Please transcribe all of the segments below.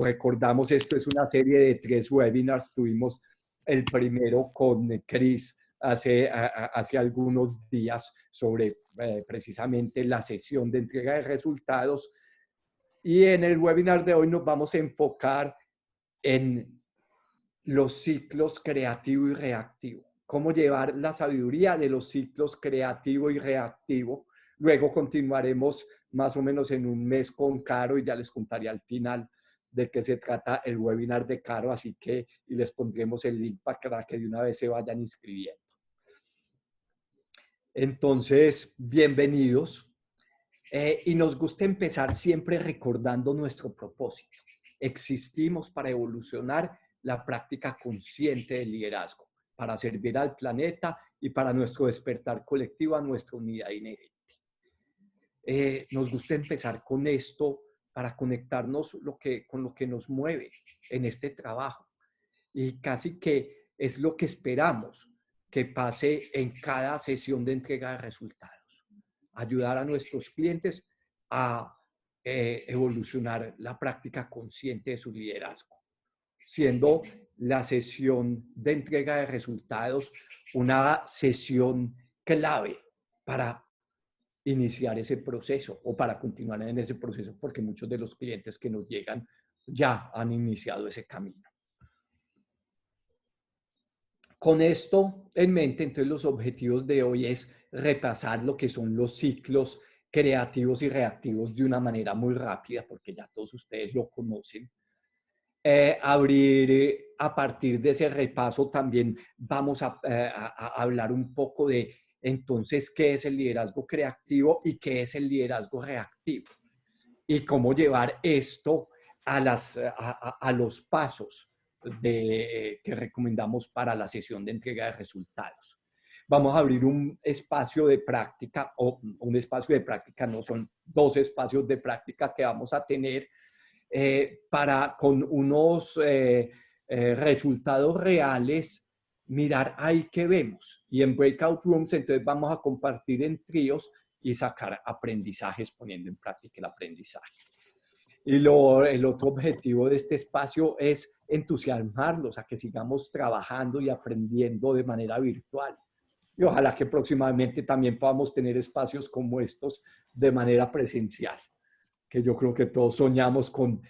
recordamos, esto es una serie de 3 webinars. Tuvimos el primero con Chris hace algunos días sobre precisamente la sesión de entrega de resultados. Y en el webinar de hoy nos vamos a enfocar en los ciclos creativo y reactivo. Cómo llevar la sabiduría de los ciclos creativo y reactivo. Luego continuaremos más o menos en un mes con Caro y ya les contaré al final de qué se trata el webinar de Caro, así que y les pondremos el link para que de una vez se vayan inscribiendo. Entonces, bienvenidos. Y nos gusta empezar siempre recordando nuestro propósito. Existimos para evolucionar la práctica consciente del liderazgo, para servir al planeta y para nuestro despertar colectivo a nuestra unidad inherente. Nos gusta empezar con esto para conectarnos con lo que nos mueve en este trabajo. Y casi que es lo que esperamos que pase en cada sesión de entrega de resultados. Ayudar a nuestros clientes a evolucionar la práctica consciente de su liderazgo, siendo la sesión de entrega de resultados una sesión clave para iniciar ese proceso o para continuar en ese proceso, porque muchos de los clientes que nos llegan ya han iniciado ese camino. Con esto en mente, entonces los objetivos de hoy es repasar lo que son los ciclos creativos y reactivos de una manera muy rápida, porque ya todos ustedes lo conocen. A partir de ese repaso también vamos a hablar un poco de entonces qué es el liderazgo creativo y qué es el liderazgo reactivo y cómo llevar esto a los pasos que recomendamos para la sesión de entrega de resultados. Vamos a abrir un espacio de práctica, o un espacio de práctica, no, son 2 espacios de práctica que vamos a tener con unos resultados reales, mirar ahí qué vemos. Y en breakout rooms, entonces vamos a compartir en tríos y sacar aprendizajes poniendo en práctica el aprendizaje. Y el otro objetivo de este espacio es entusiasmarlos a que sigamos trabajando y aprendiendo de manera virtual. Y ojalá que próximamente también podamos tener espacios como estos de manera presencial, que yo creo que todos soñamos con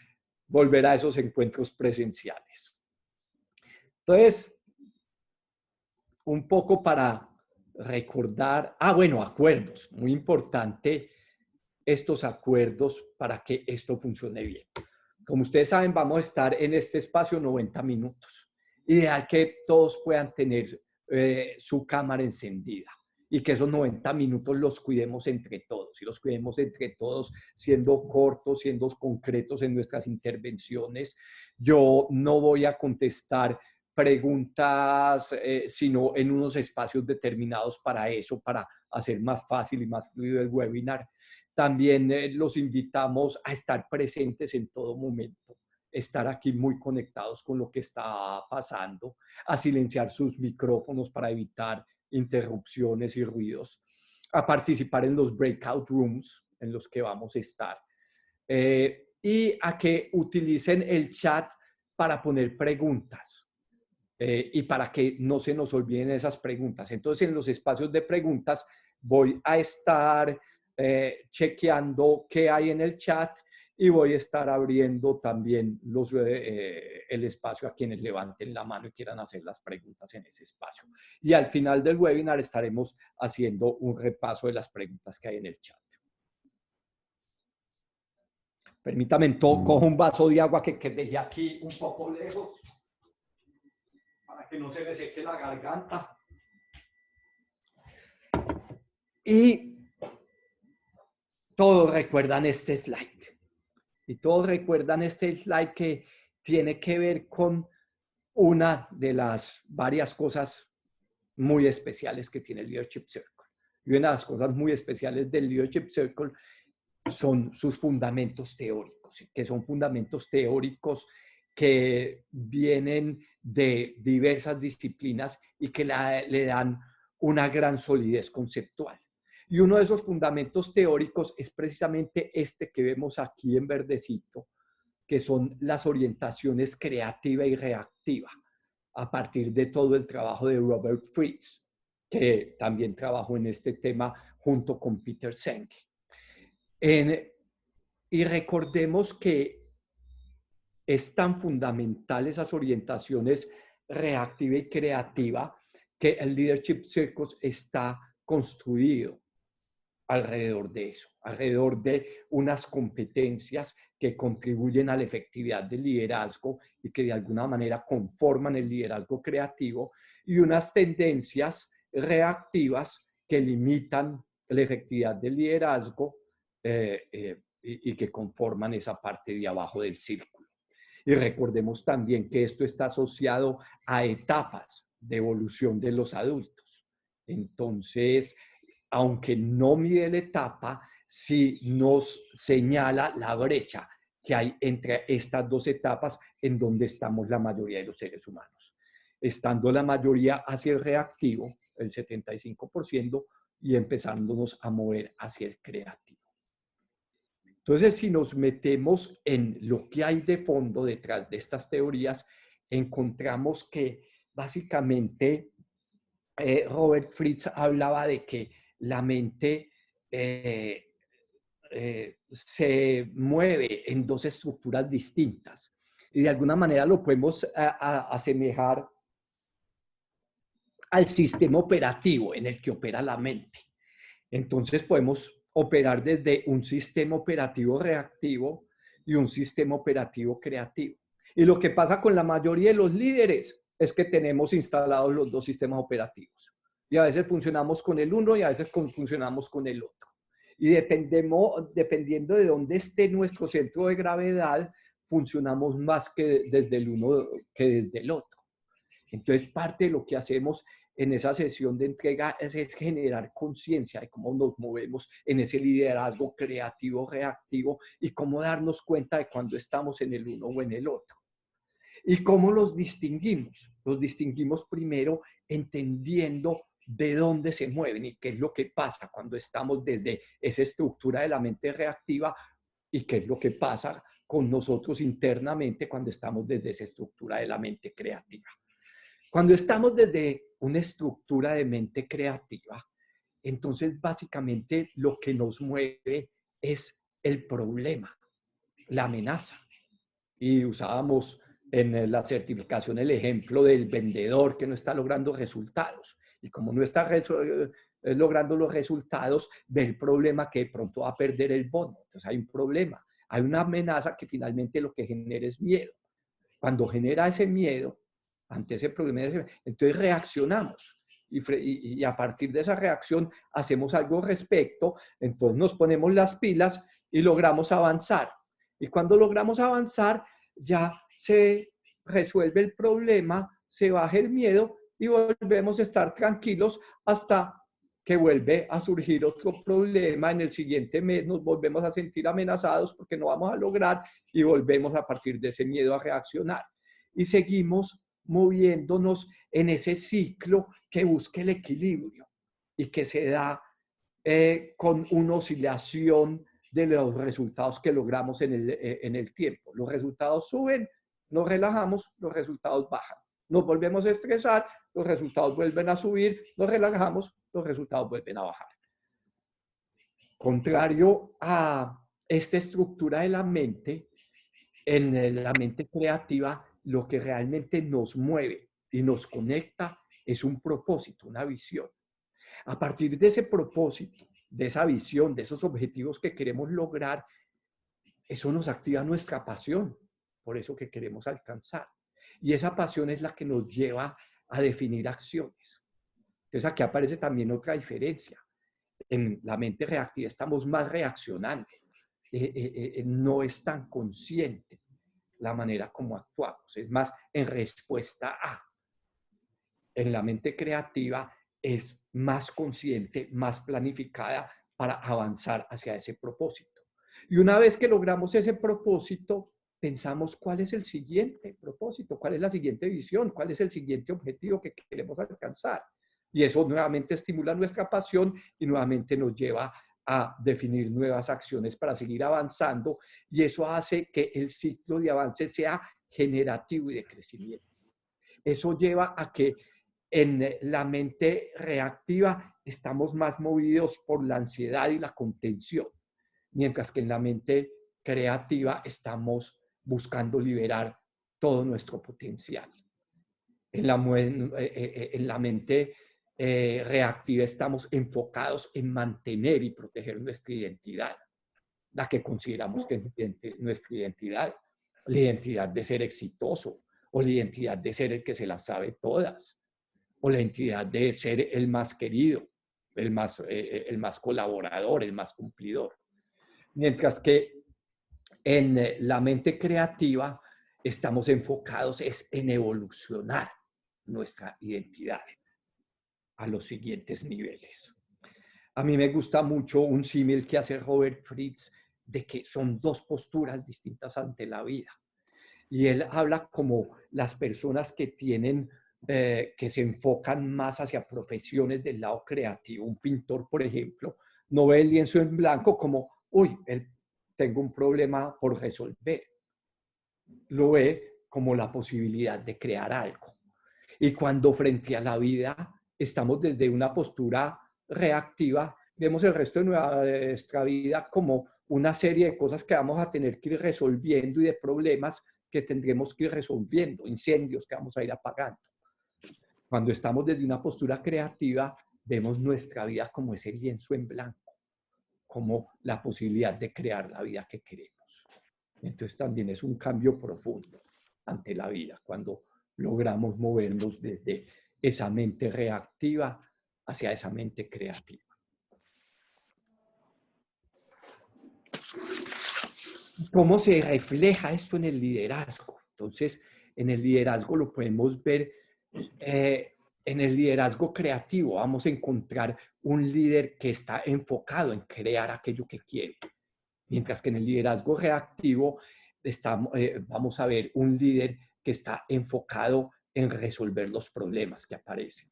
volver a esos encuentros presenciales. Entonces, un poco para recordar, bueno, acuerdos, muy importante estos acuerdos para que esto funcione bien. Como ustedes saben, vamos a estar en este espacio 90 minutos. Ideal que todos puedan tener su cámara encendida y que esos 90 minutos los cuidemos entre todos y los cuidemos entre todos siendo cortos, siendo concretos en nuestras intervenciones. Yo no voy a contestar preguntas, sino en unos espacios determinados para eso, para hacer más fácil y más fluido el webinar. También los invitamos a estar presentes en todo momento, estar aquí muy conectados con lo que está pasando, a silenciar sus micrófonos para evitar interrupciones y ruidos, a participar en los breakout rooms en los que vamos a estar y a que utilicen el chat para poner preguntas y para que no se nos olviden esas preguntas. Entonces, en los espacios de preguntas voy a estar chequeando qué hay en el chat y voy a estar abriendo también el espacio a quienes levanten la mano y quieran hacer las preguntas en ese espacio. Y al final del webinar estaremos haciendo un repaso de las preguntas que hay en el chat. Permítame, cojo un vaso de agua que dejé aquí un poco lejos para que no se me seque la garganta. Y todos recuerdan este slide. Y todos recuerdan este slide que tiene que ver con una de las varias cosas muy especiales que tiene el Leadership Circle. Y una de las cosas muy especiales del Leadership Circle son sus fundamentos teóricos, que son fundamentos teóricos que vienen de diversas disciplinas y que le dan una gran solidez conceptual. Y uno de esos fundamentos teóricos es precisamente este que vemos aquí en verdecito, que son las orientaciones creativa y reactiva, a partir de todo el trabajo de Robert Fritz, que también trabajó en este tema junto con Peter Senge. Y recordemos que es tan fundamental esas orientaciones reactiva y creativa que el Leadership Circus está construido alrededor de eso, alrededor de unas competencias que contribuyen a la efectividad del liderazgo y que de alguna manera conforman el liderazgo creativo, y unas tendencias reactivas que limitan la efectividad del liderazgo y que conforman esa parte de abajo del círculo. Y recordemos también que esto está asociado a etapas de evolución de los adultos. Entonces, aunque no mide la etapa, sí nos señala la brecha que hay entre estas dos etapas en donde estamos la mayoría de los seres humanos. Estando la mayoría hacia el reactivo, el 75%, y empezándonos a mover hacia el creativo. Entonces, si nos metemos en lo que hay de fondo detrás de estas teorías, encontramos que básicamente Robert Fritz hablaba de que la mente se mueve en dos estructuras distintas y de alguna manera lo podemos asemejar al sistema operativo en el que opera la mente. Entonces podemos operar desde un sistema operativo reactivo y un sistema operativo creativo. Y lo que pasa con la mayoría de los líderes es que tenemos instalados los dos sistemas operativos. Y a veces funcionamos con el uno y a veces funcionamos con el otro. Y dependiendo de dónde esté nuestro centro de gravedad, funcionamos más que desde el uno que desde el otro. Entonces, parte de lo que hacemos en esa sesión de entrega es generar conciencia de cómo nos movemos en ese liderazgo creativo, reactivo, y cómo darnos cuenta de cuando estamos en el uno o en el otro. ¿Y cómo los distinguimos? Los distinguimos primero entendiendo de dónde se mueven y qué es lo que pasa cuando estamos desde esa estructura de la mente reactiva y qué es lo que pasa con nosotros internamente cuando estamos desde esa estructura de la mente creativa. Cuando estamos desde una estructura de mente creativa, entonces básicamente lo que nos mueve es el problema, la amenaza. Y usábamos en la certificación el ejemplo del vendedor que no está logrando resultados. Y como no está logrando los resultados, ve el problema que de pronto va a perder el bono. Entonces hay un problema, hay una amenaza que finalmente lo que genera es miedo. Cuando genera ese miedo, ante ese problema, entonces reaccionamos. Y a partir de esa reacción hacemos algo al respecto, entonces nos ponemos las pilas y logramos avanzar. Y cuando logramos avanzar, ya se resuelve el problema, se baja el miedo y volvemos a estar tranquilos hasta que vuelve a surgir otro problema. En el siguiente mes nos volvemos a sentir amenazados porque no vamos a lograr y volvemos a partir de ese miedo a reaccionar. Y seguimos moviéndonos en ese ciclo que busca el equilibrio y que se da con una oscilación de los resultados que logramos en el tiempo. Los resultados suben, nos relajamos, los resultados bajan. Nos volvemos a estresar, los resultados vuelven a subir, nos relajamos, los resultados vuelven a bajar. Contrario a esta estructura de la mente, en la mente creativa, lo que realmente nos mueve y nos conecta es un propósito, una visión. A partir de ese propósito, de esa visión, de esos objetivos que queremos lograr, eso nos activa nuestra pasión, por eso que queremos alcanzar. Y esa pasión es la que nos lleva a definir acciones. Entonces aquí aparece también otra diferencia. En la mente reactiva estamos más reaccionando, no es tan consciente la manera como actuamos, es más en respuesta a. En la mente creativa es más consciente, más planificada para avanzar hacia ese propósito. Y una vez que logramos ese propósito, pensamos cuál es el siguiente propósito, cuál es la siguiente visión, cuál es el siguiente objetivo que queremos alcanzar. Y eso nuevamente estimula nuestra pasión y nuevamente nos lleva a definir nuevas acciones para seguir avanzando, y eso hace que el ciclo de avance sea generativo y de crecimiento. Eso lleva a que en la mente reactiva estamos más movidos por la ansiedad y la contención, mientras que en la mente creativa estamos buscando liberar todo nuestro potencial. En la mente reactiva estamos enfocados en mantener y proteger nuestra identidad, la que consideramos que es nuestra identidad, la identidad de ser exitoso, o la identidad de ser el que se las sabe todas, o la identidad de ser el más querido, el más colaborador, el más cumplidor. Mientras que en la mente creativa estamos enfocados en evolucionar nuestra identidad a los siguientes niveles. A mí me gusta mucho un símil que hace Robert Fritz de que son dos posturas distintas ante la vida. Y él habla como las personas que tienen, que se enfocan más hacia profesiones del lado creativo. Un pintor, por ejemplo, no ve el lienzo en blanco como, uy, tengo un problema por resolver. Lo ve como la posibilidad de crear algo. Y cuando frente a la vida estamos desde una postura reactiva, vemos el resto de nuestra vida como una serie de cosas que vamos a tener que ir resolviendo y de problemas que tendremos que ir resolviendo, incendios que vamos a ir apagando. Cuando estamos desde una postura creativa, vemos nuestra vida como ese lienzo en blanco, como la posibilidad de crear la vida que queremos. Entonces también es un cambio profundo ante la vida, cuando logramos movernos desde esa mente reactiva hacia esa mente creativa. ¿Cómo se refleja esto en el liderazgo? Entonces, en el liderazgo lo podemos ver en el liderazgo creativo. Vamos a encontrar un líder que está enfocado en crear aquello que quiere. Mientras que en el liderazgo reactivo vamos a ver un líder que está enfocado en resolver los problemas que aparecen.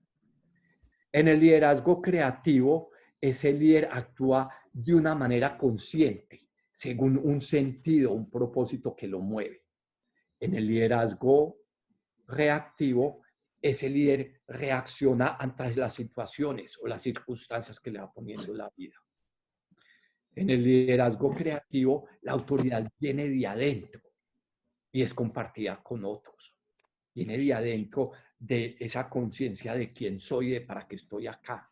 En el liderazgo creativo, ese líder actúa de una manera consciente, según un sentido, un propósito que lo mueve. En el liderazgo reactivo, ese líder reacciona ante las situaciones o las circunstancias que le va poniendo la vida. En el liderazgo creativo, la autoridad viene de adentro y es compartida con otros. Viene de adentro de esa conciencia de quién soy y de para qué estoy acá.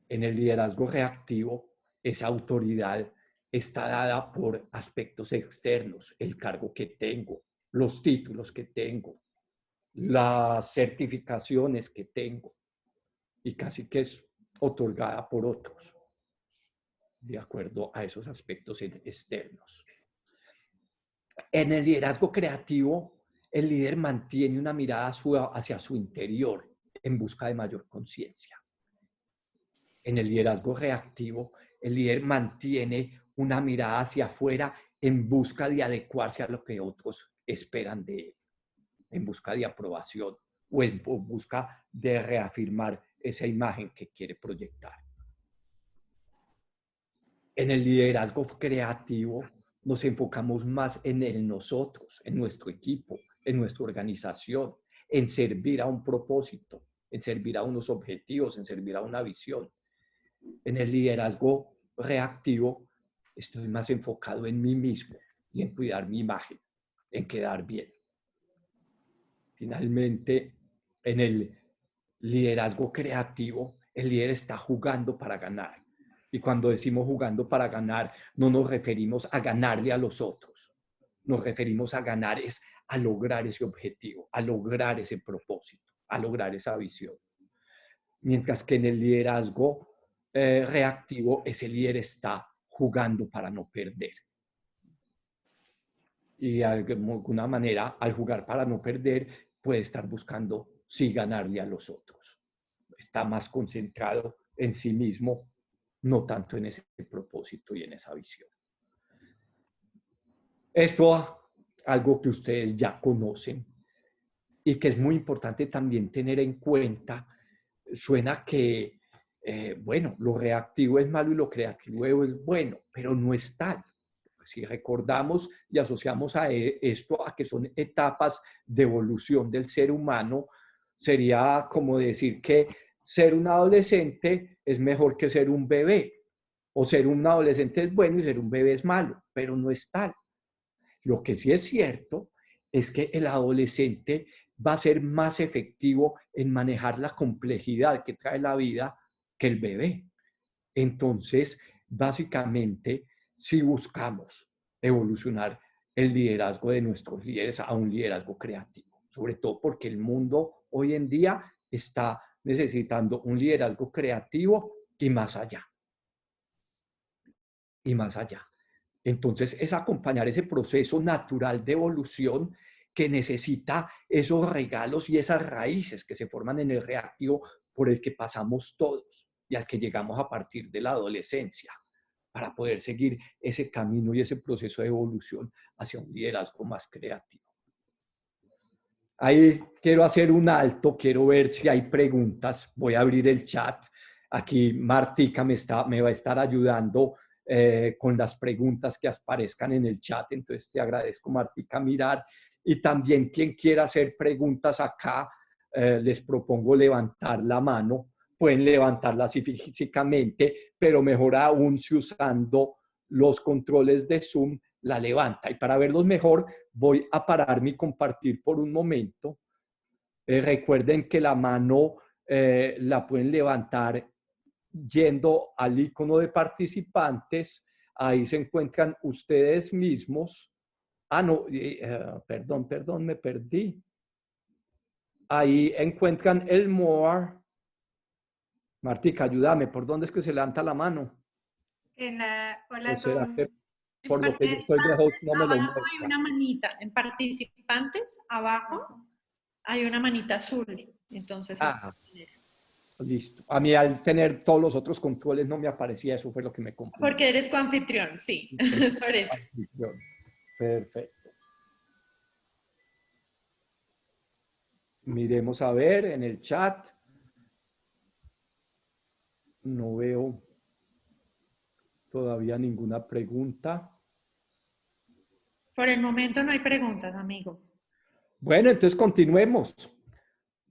En el liderazgo reactivo, esa autoridad está dada por aspectos externos, el cargo que tengo, los títulos que tengo, las certificaciones que tengo, y casi que es otorgada por otros, de acuerdo a esos aspectos externos. En el liderazgo creativo, el líder mantiene una mirada hacia su interior en busca de mayor conciencia. En el liderazgo reactivo, el líder mantiene una mirada hacia afuera en busca de adecuarse a lo que otros esperan de él, en busca de aprobación o en busca de reafirmar esa imagen que quiere proyectar. En el liderazgo creativo nos enfocamos más en el nosotros, en nuestro equipo, en nuestra organización, en servir a un propósito, en servir a unos objetivos, en servir a una visión. En el liderazgo reactivo estoy más enfocado en mí mismo y en cuidar mi imagen, en quedar bien. Finalmente, en el liderazgo creativo, el líder está jugando para ganar. Y cuando decimos jugando para ganar, no nos referimos a ganarle a los otros. Nos referimos a ganar es a lograr ese objetivo, a lograr ese propósito, a lograr esa visión. Mientras que en el liderazgo reactivo, ese líder está jugando para no perder. Y de alguna manera, al jugar para no perder, puede estar buscando sí ganarle a los otros. Está más concentrado en sí mismo, no tanto en ese propósito y en esa visión. Esto es algo que ustedes ya conocen y que es muy importante también tener en cuenta. Suena que bueno, lo reactivo es malo y lo creativo es bueno, pero no es tal. Si recordamos y asociamos a esto a que son etapas de evolución del ser humano, sería como decir que ser un adolescente es mejor que ser un bebé, o ser un adolescente es bueno y ser un bebé es malo, pero no es tal. Lo que sí es cierto es que el adolescente va a ser más efectivo en manejar la complejidad que trae la vida que el bebé. Entonces, básicamente, si buscamos evolucionar el liderazgo de nuestros líderes a un liderazgo creativo, sobre todo porque el mundo hoy en día está necesitando un liderazgo creativo y más allá, y más allá. Entonces, es acompañar ese proceso natural de evolución que necesita esos regalos y esas raíces que se forman en el reactivo por el que pasamos todos y al que llegamos a partir de la adolescencia para poder seguir ese camino y ese proceso de evolución hacia un liderazgo más creativo. Ahí quiero hacer un alto, quiero ver si hay preguntas. Voy a abrir el chat. Aquí Martica me va a estar ayudando con las preguntas que aparezcan en el chat. Entonces te agradezco, Martica, mirar. Y también quien quiera hacer preguntas acá, les propongo levantar la mano. Pueden levantarla así físicamente, pero mejor aún si usando los controles de Zoom la levanta. Y para verlos mejor, voy a pararme y compartir por un momento. Recuerden que la mano la pueden levantar yendo al icono de participantes. Ahí se encuentran ustedes mismos. Ah, no, perdón, me perdí. Ahí encuentran el More. Martica, ayúdame, ¿por dónde es que se levanta la mano? Hola ¿O a será todos. que En por lo que yo estoy de host participantes, no me lo abajo hay muestra? una manita. En participantes, abajo, hay una manita azul. Entonces, Ah, listo. A mí al tener todos los otros controles no me aparecía, eso fue lo que me confundió. porque eres coanfitrión, sí. Entonces, Por eso. perfecto. Miremos a ver en el chat. No veo todavía ninguna pregunta. Por el momento no hay preguntas, amigo. Bueno, entonces continuemos.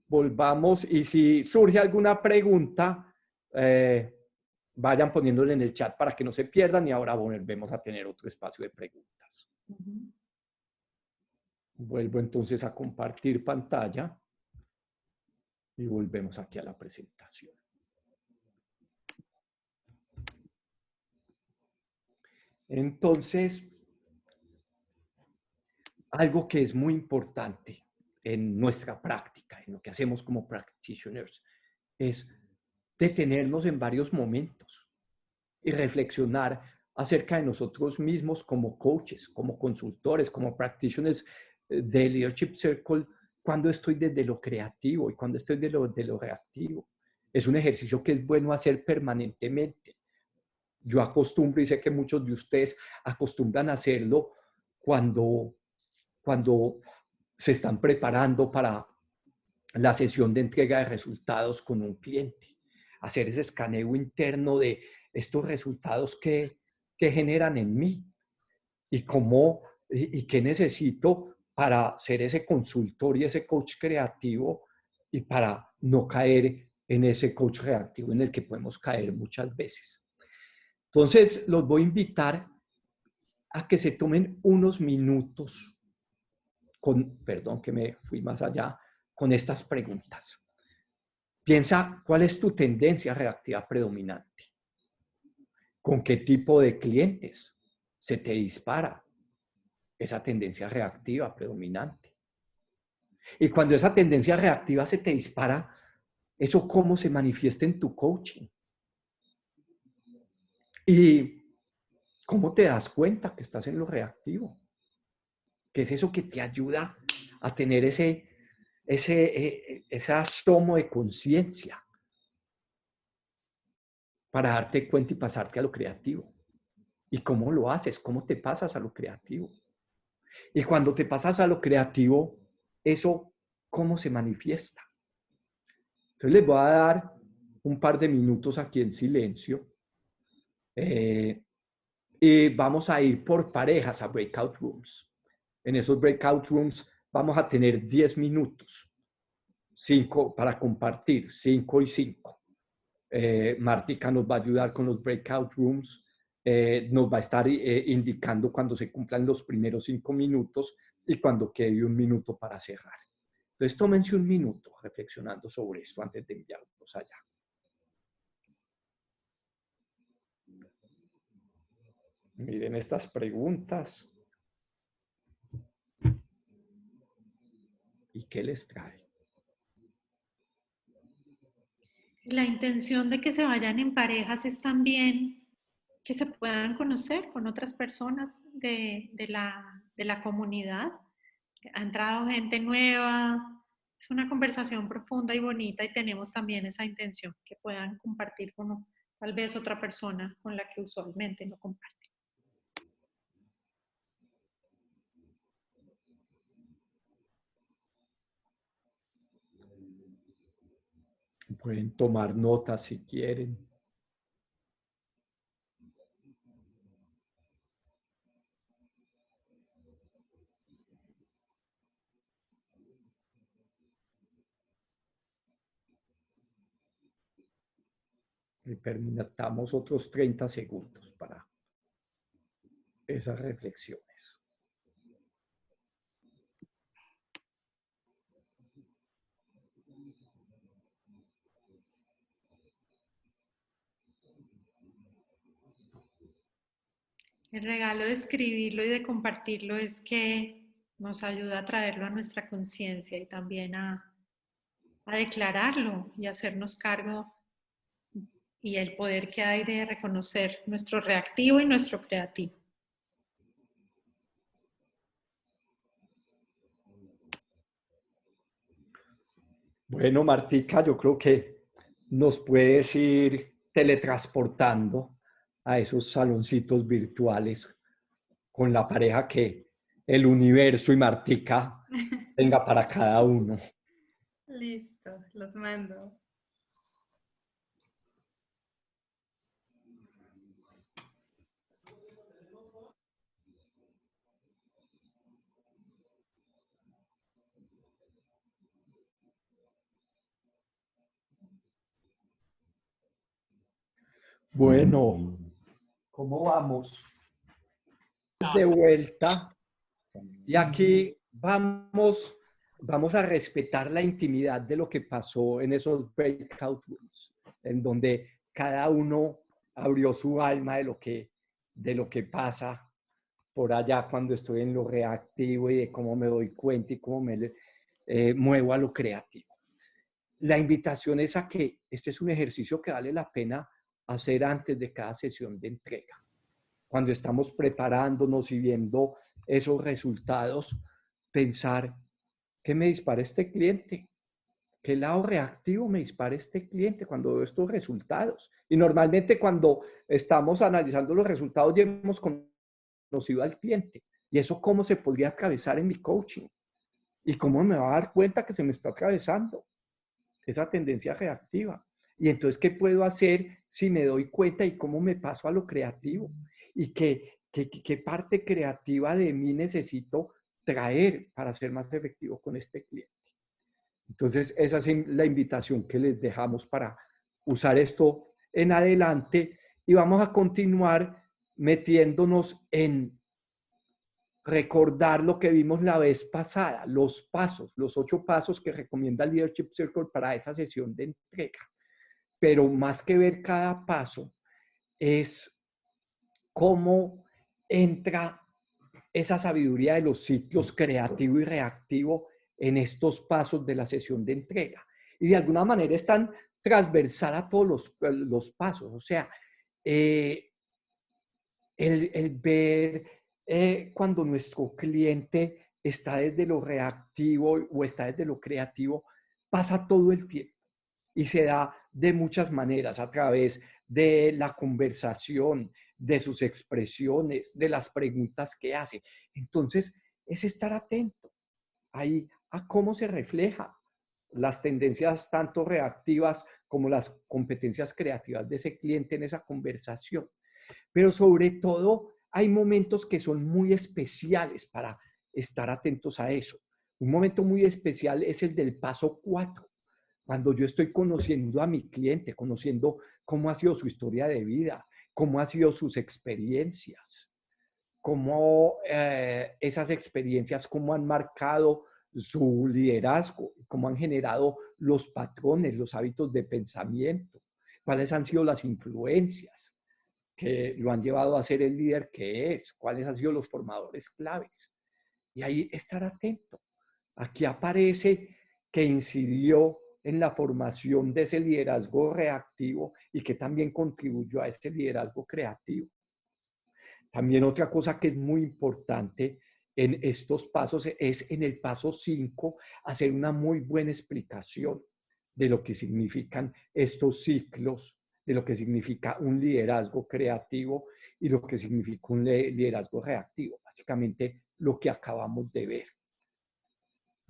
Volvamos y si surge alguna pregunta, vayan poniéndole en el chat para que no se pierdan y ahora volvemos a tener otro espacio de preguntas. Vuelvo entonces a compartir pantalla y volvemos aquí a la presentación. Entonces, algo que es muy importante en nuestra práctica, en lo que hacemos como practitioners, es detenernos en varios momentos y reflexionar acerca de nosotros mismos como coaches, como consultores, como practitioners de Leadership Circle, cuando estoy desde lo creativo y cuando estoy de lo reactivo. Es un ejercicio que es bueno hacer permanentemente. Yo acostumbro, y sé que muchos de ustedes acostumbran a hacerlo cuando se están preparando para la sesión de entrega de resultados con un cliente. Hacer ese escaneo interno de estos resultados que generan en mí y cómo y qué necesito para ser ese consultor y ese coach creativo y para no caer en ese coach reactivo en el que podemos caer muchas veces. Entonces, los voy a invitar a que se tomen unos minutos perdón que me fui más allá, con estas preguntas. Piensa, ¿cuál es tu tendencia reactiva predominante? ¿Con qué tipo de clientes se te dispara esa tendencia reactiva predominante? Y cuando esa tendencia reactiva se te dispara, ¿eso cómo se manifiesta en tu coaching? ¿Y cómo te das cuenta que estás en lo reactivo? ¿Qué es eso que te ayuda a tener ese asomo de conciencia para darte cuenta y pasarte a lo creativo? ¿Y cómo lo haces? ¿Cómo te pasas a lo creativo? Y cuando te pasas a lo creativo, ¿eso cómo se manifiesta? Entonces les voy a dar un par de minutos aquí en silencio. Y vamos a ir por parejas a breakout rooms. En esos breakout rooms vamos a tener 10 minutos, 5 para compartir, 5 y 5. Martica nos va a ayudar con los breakout rooms, nos va a estar indicando cuando se cumplan los primeros 5 minutos y cuando quede un minuto para cerrar. Entonces, tómense un minuto reflexionando sobre esto antes de enviarlos allá. Miren estas preguntas. ¿Y qué les trae? La intención de que se vayan en parejas es también que se puedan conocer con otras personas de la comunidad. Ha entrado gente nueva, es una conversación profunda y bonita y tenemos también esa intención, que puedan compartir con tal vez otra persona con la que usualmente no comparten. Pueden tomar notas si quieren. Y permitamos otros 30 segundos para esas reflexiones. El regalo de escribirlo y de compartirlo es que nos ayuda a traerlo a nuestra conciencia y también a declararlo y hacernos cargo y el poder que hay de reconocer nuestro reactivo y nuestro creativo. Bueno, Martica, yo creo que nos puedes ir teletransportando a esos saloncitos virtuales con la pareja que el universo y Martica tenga para cada uno. Listo, los mando. Bueno, ¿cómo vamos? De vuelta. Y aquí vamos a respetar la intimidad de lo que pasó en esos breakout rooms, en donde cada uno abrió su alma de lo que pasa por allá cuando estoy en lo reactivo y de cómo me doy cuenta y cómo me muevo a lo creativo. La invitación es a que este es un ejercicio que vale la pena hacer antes de cada sesión de entrega. Cuando estamos preparándonos y viendo esos resultados, pensar, ¿qué me dispara este cliente? ¿Qué lado reactivo me dispara este cliente cuando veo estos resultados? Y normalmente cuando estamos analizando los resultados ya hemos conocido al cliente. ¿Y eso cómo se podría atravesar en mi coaching? ¿Y cómo me va a dar cuenta que se me está atravesando esa tendencia reactiva? Y entonces, ¿qué puedo hacer si me doy cuenta y cómo me paso a lo creativo? ¿Y qué parte creativa de mí necesito traer para ser más efectivo con este cliente? Entonces, esa es la invitación que les dejamos para usar esto en adelante y vamos a continuar metiéndonos en recordar lo que vimos la vez pasada, los pasos, los 8 pasos que recomienda el Leadership Circle para esa sesión de entrega. Pero más que ver cada paso, es cómo entra esa sabiduría de los ciclos creativo y reactivo en estos pasos de la sesión de entrega. Y de alguna manera están transversal a todos los pasos. O sea, el ver cuando nuestro cliente está desde lo reactivo o está desde lo creativo, pasa todo el tiempo. Y se da de muchas maneras, a través de la conversación, de sus expresiones, de las preguntas que hace. Entonces, es estar atento ahí a cómo se refleja las tendencias tanto reactivas como las competencias creativas de ese cliente en esa conversación. Pero sobre todo, hay momentos que son muy especiales para estar atentos a eso. Un momento muy especial es el del paso 4, cuando yo estoy conociendo a mi cliente, conociendo cómo ha sido su historia de vida, cómo han sido sus experiencias, cómo esas experiencias, cómo han marcado su liderazgo, cómo han generado los patrones, los hábitos de pensamiento, cuáles han sido las influencias que lo han llevado a ser el líder que es, cuáles han sido los formadores claves. Y ahí estar atento. Aquí aparece que incidió en la formación de ese liderazgo reactivo y que también contribuyó a este liderazgo creativo. También otra cosa que es muy importante en estos pasos es en el paso 5 hacer una muy buena explicación de lo que significan estos ciclos, de lo que significa un liderazgo creativo y lo que significa un liderazgo reactivo. Básicamente lo que acabamos de ver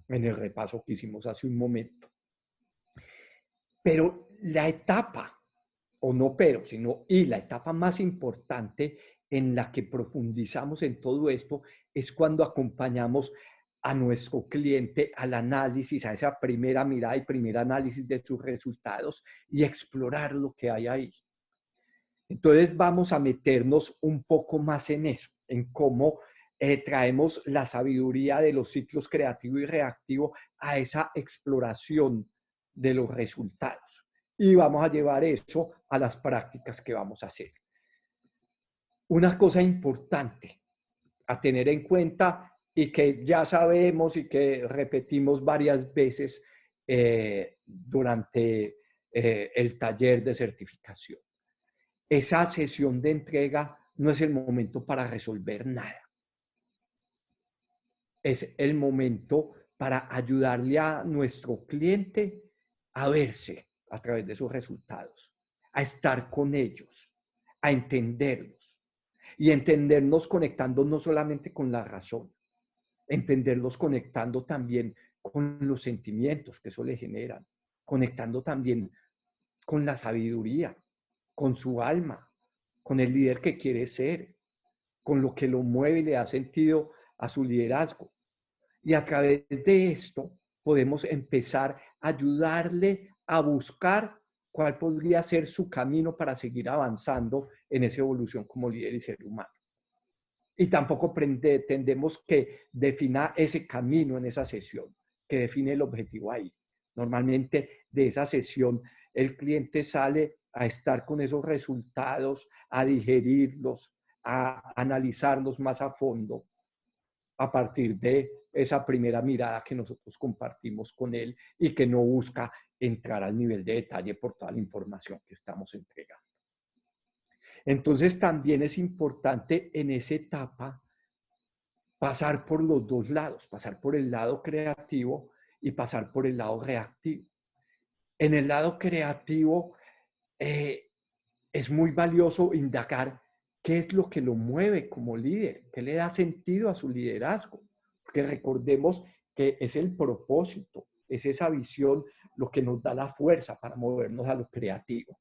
en el repaso que hicimos hace un momento. Pero la etapa, o no pero, sino y la etapa más importante en la que profundizamos en todo esto es cuando acompañamos a nuestro cliente al análisis, a esa primera mirada y primer análisis de sus resultados y explorar lo que hay ahí. Entonces vamos a meternos un poco más en eso, en cómo traemos la sabiduría de los ciclos creativo y reactivo a esa exploración de los resultados. Y vamos a llevar eso a las prácticas que vamos a hacer. Una cosa importante a tener en cuenta y que ya sabemos y que repetimos varias veces durante el taller de certificación. Esa sesión de entrega no es el momento para resolver nada. Es el momento para ayudarle a nuestro cliente a verse a través de sus resultados, a estar con ellos, a entenderlos y entendernos conectando no solamente con la razón, entenderlos conectando también con los sentimientos que eso le generan, conectando también con la sabiduría, con su alma, con el líder que quiere ser, con lo que lo mueve y le da sentido a su liderazgo. Y a través de esto podemos empezar a ayudarle a buscar cuál podría ser su camino para seguir avanzando en esa evolución como líder y ser humano. Y tampoco pretendemos que defina ese camino en esa sesión, que define el objetivo ahí. Normalmente de esa sesión el cliente sale a estar con esos resultados, a digerirlos, a analizarlos más a fondo a partir de esa primera mirada que nosotros compartimos con él y que no busca entrar al nivel de detalle por toda la información que estamos entregando. Entonces también es importante en esa etapa pasar por los dos lados, pasar por el lado creativo y pasar por el lado reactivo. En el lado creativo es muy valioso indagar qué es lo que lo mueve como líder, qué le da sentido a su liderazgo. Porque recordemos que es el propósito, es esa visión lo que nos da la fuerza para movernos a lo creativo.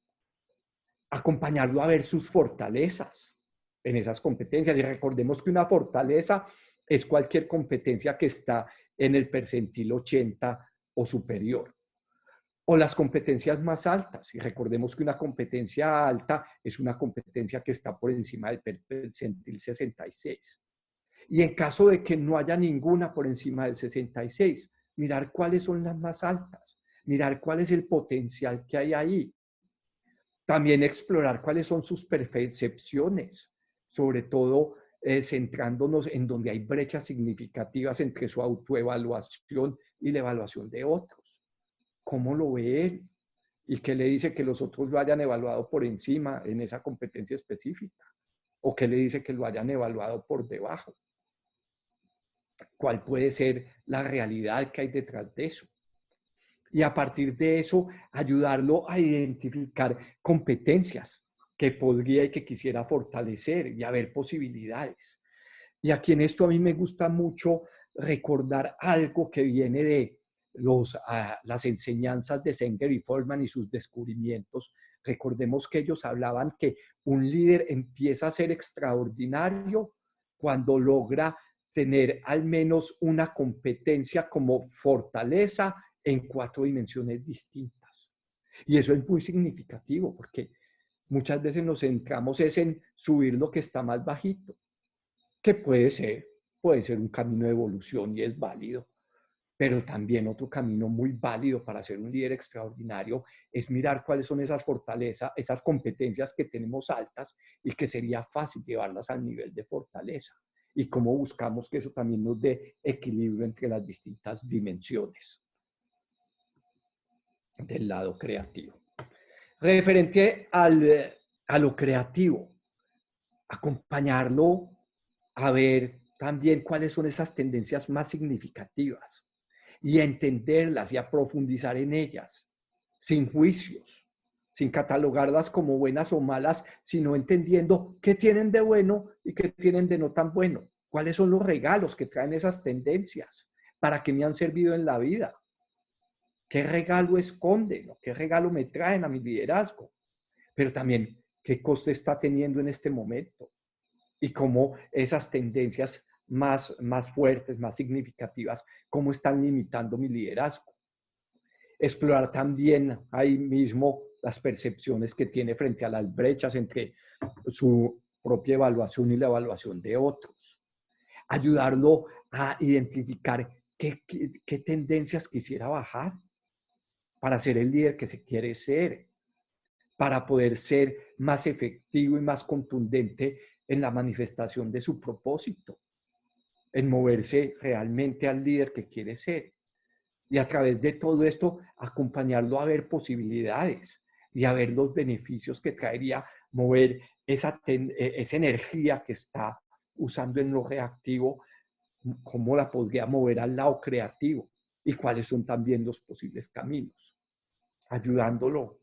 Acompañarlo a ver sus fortalezas en esas competencias. Y recordemos que una fortaleza es cualquier competencia que está en el percentil 80 o superior. O las competencias más altas. Y recordemos que una competencia alta es una competencia que está por encima del percentil 66. Y en caso de que no haya ninguna por encima del 66, mirar cuáles son las más altas, mirar cuál es el potencial que hay ahí. También explorar cuáles son sus percepciones, sobre todo centrándonos en donde hay brechas significativas entre su autoevaluación y la evaluación de otros. ¿Cómo lo ve él? ¿Y qué le dice que los otros lo hayan evaluado por encima en esa competencia específica? ¿O qué le dice que lo hayan evaluado por debajo? ¿Cuál puede ser la realidad que hay detrás de eso? Y a partir de eso, ayudarlo a identificar competencias que podría y que quisiera fortalecer y a ver posibilidades. Y aquí en esto a mí me gusta mucho recordar algo que viene las enseñanzas de Zenger y Folkman y sus descubrimientos, recordemos que ellos hablaban que un líder empieza a ser extraordinario cuando logra tener al menos una competencia como fortaleza en 4 dimensiones distintas. Y eso es muy significativo porque muchas veces nos centramos es en subir lo que está más bajito, que puede ser un camino de evolución y es válido. Pero también otro camino muy válido para ser un líder extraordinario es mirar cuáles son esas fortalezas, esas competencias que tenemos altas y que sería fácil llevarlas al nivel de fortaleza. Y cómo buscamos que eso también nos dé equilibrio entre las distintas dimensiones del lado creativo. Referente a lo creativo, acompañarlo a ver también cuáles son esas tendencias más significativas y a entenderlas y a profundizar en ellas, sin juicios, sin catalogarlas como buenas o malas, sino entendiendo qué tienen de bueno y qué tienen de no tan bueno, cuáles son los regalos que traen esas tendencias, para qué me han servido en la vida, qué regalo esconden o qué regalo me traen a mi liderazgo, pero también qué coste está teniendo en este momento y cómo esas tendencias más fuertes, más significativas, cómo están limitando mi liderazgo. Explorar también ahí mismo las percepciones que tiene frente a las brechas entre su propia evaluación y la evaluación de otros. Ayudarlo a identificar qué tendencias quisiera bajar para ser el líder que se quiere ser, para poder ser más efectivo y más contundente en la manifestación de su propósito, en moverse realmente al líder que quiere ser. Y a través de todo esto, acompañarlo a ver posibilidades y a ver los beneficios que traería mover esa energía que está usando en lo reactivo, cómo la podría mover al lado creativo y cuáles son también los posibles caminos, ayudándolo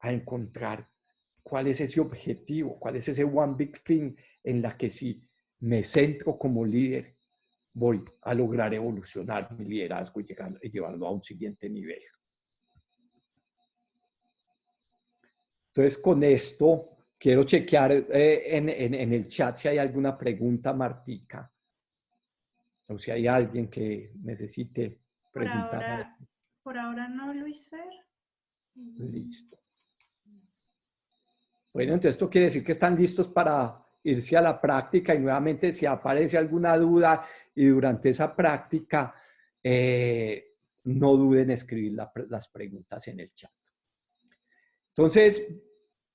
a encontrar cuál es ese objetivo, cuál es ese one big thing en la que si me centro como líder, voy a lograr evolucionar mi liderazgo y llevarlo a un siguiente nivel. Entonces, con esto, quiero chequear en el chat si hay alguna pregunta, Martica, o si hay alguien que necesite preguntar. Por ahora no, Luis Fer. Listo. Bueno, entonces esto quiere decir que están listos para irse a la práctica y nuevamente si aparece alguna duda y durante esa práctica no duden en escribir las preguntas en el chat. Entonces,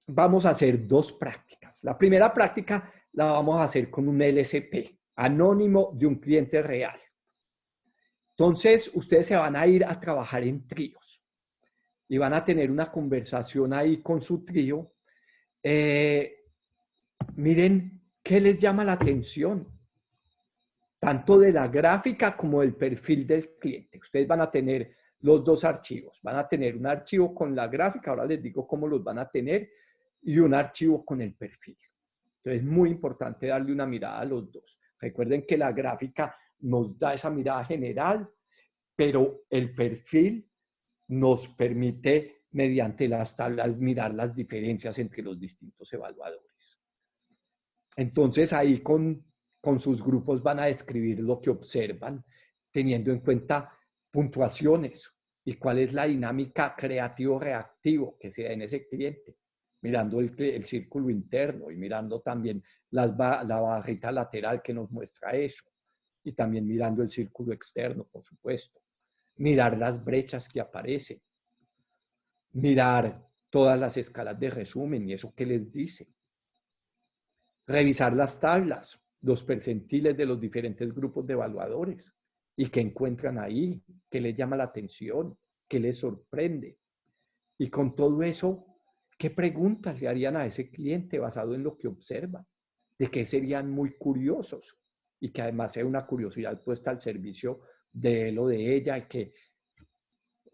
vamos a hacer 2 prácticas. La primera práctica la vamos a hacer con un LSP, anónimo de un cliente real. Entonces, ustedes se van a ir a trabajar en tríos y van a tener una conversación ahí con su trío. Miren qué les llama la atención, tanto de la gráfica como del perfil del cliente. Ustedes van a tener los 2 archivos. Van a tener un archivo con la gráfica, ahora les digo cómo los van a tener, y un archivo con el perfil. Entonces es muy importante darle una mirada a los 2. Recuerden que la gráfica nos da esa mirada general, pero el perfil nos permite, mediante las tablas, mirar las diferencias entre los distintos evaluadores. Entonces ahí con sus grupos van a describir lo que observan, teniendo en cuenta puntuaciones y cuál es la dinámica creativo-reactivo que se da en ese cliente, mirando el círculo interno y mirando también la barrita lateral que nos muestra eso, y también mirando el círculo externo, por supuesto. Mirar las brechas que aparecen, mirar todas las escalas de resumen y eso que les dice. Revisar las tablas, los percentiles de los diferentes grupos de evaluadores y qué encuentran ahí, qué les llama la atención, qué les sorprende. Y con todo eso, ¿qué preguntas le harían a ese cliente basado en lo que observan? ¿De qué serían muy curiosos? Y que además sea una curiosidad puesta al servicio de él o de ella y que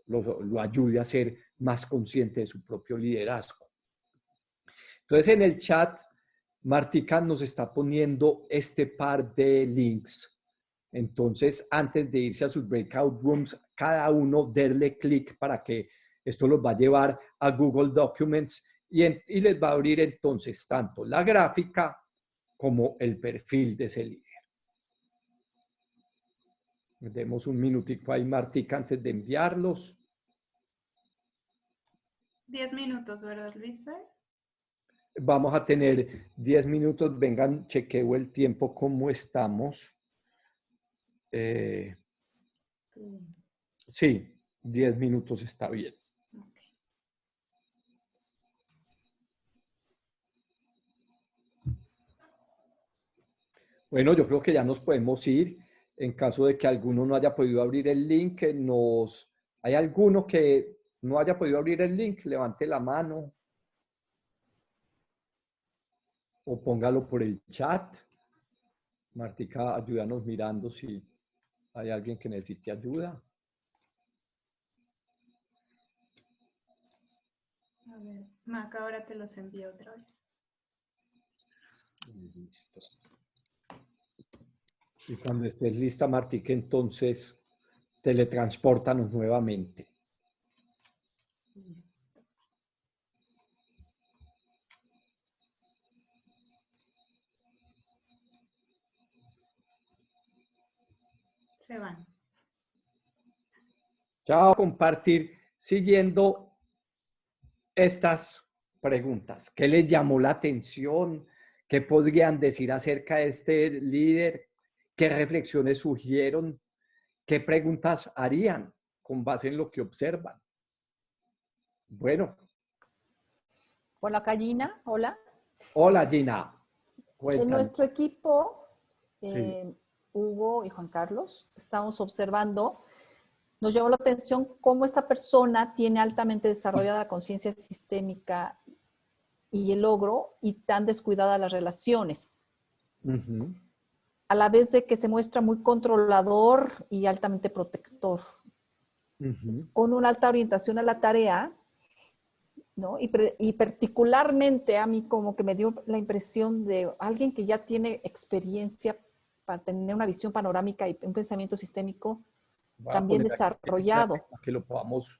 lo ayude a ser más consciente de su propio liderazgo. Entonces, en el chat, Martica nos está poniendo este par de links Entonces, antes de irse a sus breakout rooms, cada uno darle clic para que esto los va a llevar a Google Documents y les va a abrir entonces tanto la gráfica como el perfil de ese líder. Demos un minutico ahí, Martica, antes de enviarlos. 10 minutos, ¿verdad, Luis Fer? Vamos a tener 10 minutos. Vengan, chequeo el tiempo, cómo estamos. Sí, 10 minutos está bien. Okay. Bueno, yo creo que ya nos podemos ir. En caso de que alguno no haya podido abrir el link, ¿hay alguno que no haya podido abrir el link? Levante la mano o póngalo por el chat. Martica, ayúdanos mirando si hay alguien que necesite ayuda. A ver, Maca, ahora te los envío otra vez. Listo. Y cuando estés lista, Martica, entonces teletranspórtanos nuevamente. Se van. Chao, compartir siguiendo estas preguntas. ¿Qué les llamó la atención? ¿Qué podrían decir acerca de este líder? ¿Qué reflexiones surgieron? ¿Qué preguntas harían con base en lo que observan? Bueno. Hola, Gallina. Hola. Hola, Gina. En nuestro equipo, sí. Hugo y Juan Carlos, estamos observando, nos llamó la atención cómo esta persona tiene altamente desarrollada la conciencia sistémica y el logro y tan descuidada las relaciones. Uh-huh. A la vez de que se muestra muy controlador y altamente protector. Uh-huh. Con una alta orientación a la tarea, ¿no? Y particularmente a mí como que me dio la impresión de alguien que ya tiene experiencia para tener una visión panorámica y un pensamiento sistémico también desarrollado. Para que lo podamos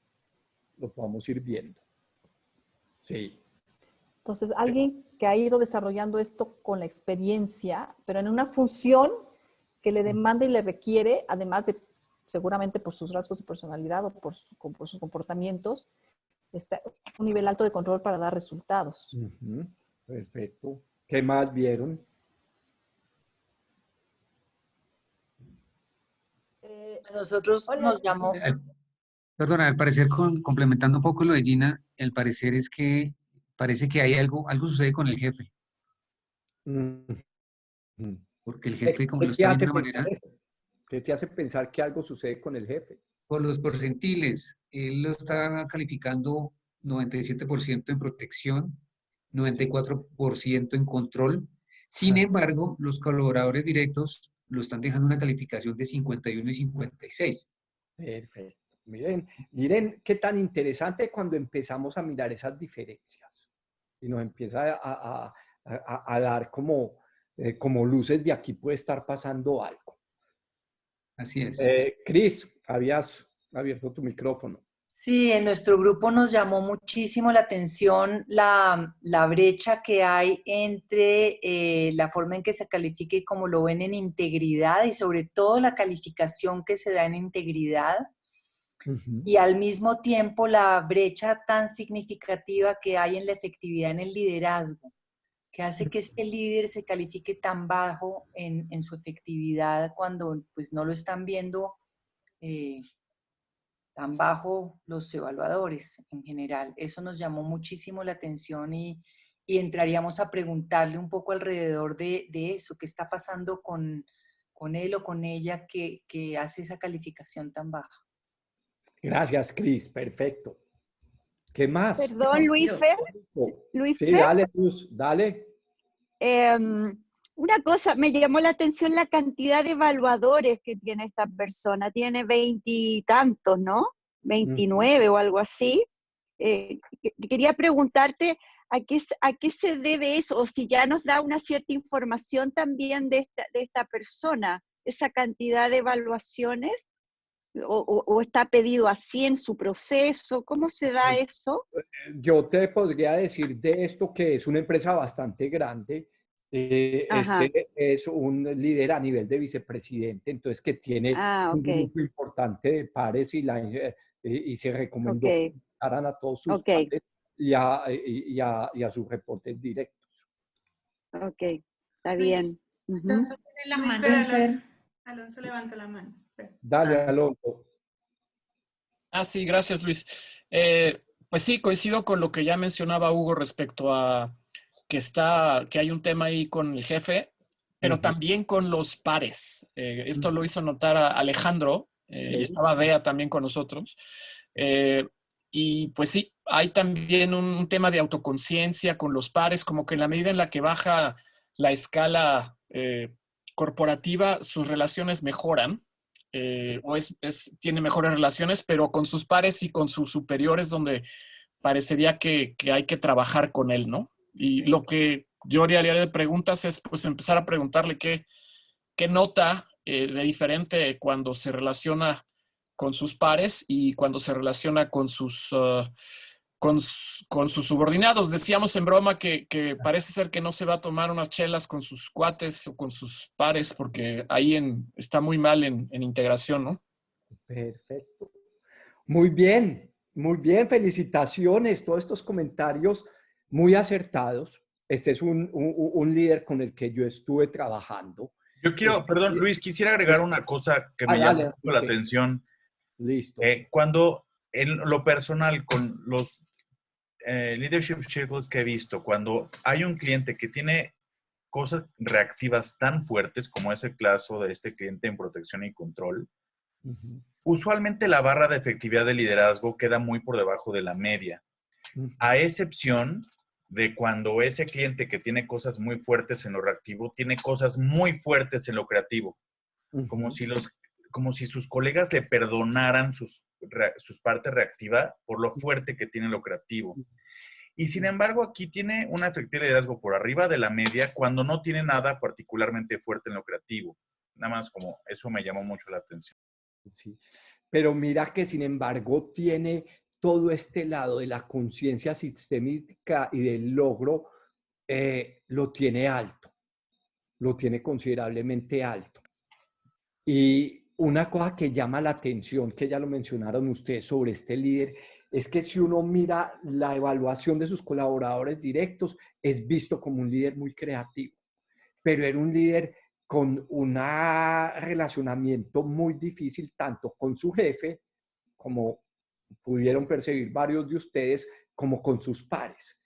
ir viendo. Sí. Entonces, alguien que ha ido desarrollando esto con la experiencia, pero en una función que le demanda y le requiere, además de seguramente por sus rasgos de personalidad o por sus comportamientos, está un nivel alto de control para dar resultados. Uh-huh. Perfecto. ¿Qué más vieron? A nosotros nos llamó... Perdona, al parecer, complementando un poco lo de Gina, el parecer es que parece que hay algo sucede con el jefe. Uh-huh. Porque el jefe, como lo está viendo de una manera... ¿Qué te hace pensar que algo sucede con el jefe? Por los percentiles, él lo está calificando 97% en protección, 94% en control. Sin embargo, los colaboradores directos lo están dejando una calificación de 51 y 56. Perfecto. Miren qué tan interesante cuando empezamos a mirar esas diferencias y nos empieza a dar como luces de aquí puede estar pasando algo. Así es. Cris, habías abierto tu micrófono. Sí, en nuestro grupo nos llamó muchísimo la atención la brecha que hay entre la forma en que se califica y cómo lo ven en integridad y sobre todo la calificación que se da en integridad. Uh-huh. Y al mismo tiempo la brecha tan significativa que hay en la efectividad en el liderazgo, que hace que este líder se califique tan bajo en su efectividad cuando pues no lo están viendo tan bajo los evaluadores en general. Eso nos llamó muchísimo la atención y entraríamos a preguntarle un poco alrededor de eso, qué está pasando con él o con ella que hace esa calificación tan baja. Gracias, Cris. Perfecto. ¿Qué más? Perdón, Luis Fer. Sí, dale, Luz, dale. Una cosa, me llamó la atención la cantidad de evaluadores que tiene esta persona. Tiene 20 y tantos, ¿no? 29 o algo así. Quería preguntarte a qué se debe eso, o si ya nos da una cierta información también de esta persona. esa cantidad de evaluaciones? ¿O está pedido así en su proceso? ¿Cómo se da eso? Yo te podría decir de esto que es una empresa bastante grande. Ajá. Este es un líder a nivel de vicepresidente, entonces que tiene Ah, un ok, grupo importante de pares y se ok, recomendó que invitaran a todos sus ok, pares y a sus reportes directos. ok, está Luis, bien. Ujú. Alonso tiene la Luis mano. Fer, Fer. Alonso levanta la mano. Fer. Dale, Alonso. Sí, gracias, Luis. Pues sí, coincido con lo que ya mencionaba Hugo respecto a que hay un tema ahí con el jefe, pero Ujú. también con los pares. Esto lo hizo notar a Alejandro, Sí. y estaba Bea también con nosotros. Y pues sí, hay también un tema de autoconciencia con los pares, como que en la medida en la que baja la escala corporativa, sus relaciones mejoran. Tiene mejores relaciones, pero con sus pares y con sus superiores, donde parecería que hay que trabajar con él, ¿no? Y lo que yo haría de preguntas es pues empezar a preguntarle qué nota de diferente cuando se relaciona con sus pares y cuando se relaciona con con sus subordinados. Decíamos en broma que parece ser que no se va a tomar unas chelas con sus cuates o con sus pares porque ahí está muy mal en integración, ¿no? Perfecto. Muy bien, felicitaciones. Todos estos comentarios muy acertados. Este es un líder con el que yo estuve trabajando. Yo quiero, perdón, Luis, quisiera agregar una cosa que me llama Dale, mucho la sí. atención. Listo. Cuando en lo personal, con los leadership circles que he visto, cuando hay un cliente que tiene cosas reactivas tan fuertes como es el caso de este cliente en protección y control, usualmente la barra de efectividad de liderazgo queda muy por debajo de la media, a excepción de cuando ese cliente que tiene cosas muy fuertes en lo reactivo tiene cosas muy fuertes en lo creativo, como si sus colegas le perdonaran sus partes reactivas por lo fuerte que tiene lo creativo. Y sin embargo, aquí tiene una efectividad de liderazgo por arriba de la media cuando no tiene nada particularmente fuerte en lo creativo. Nada más como eso me llamó mucho la atención. Sí. Pero mira que sin embargo tiene todo este lado de la conciencia sistémica y del logro, lo tiene alto, lo tiene considerablemente alto. Y una cosa que llama la atención, que ya lo mencionaron ustedes sobre este líder, es que si uno mira la evaluación de sus colaboradores directos, es visto como un líder muy creativo, pero era un líder con un relacionamiento muy difícil, tanto con su jefe, como pudieron percibir varios de ustedes, como con sus pares,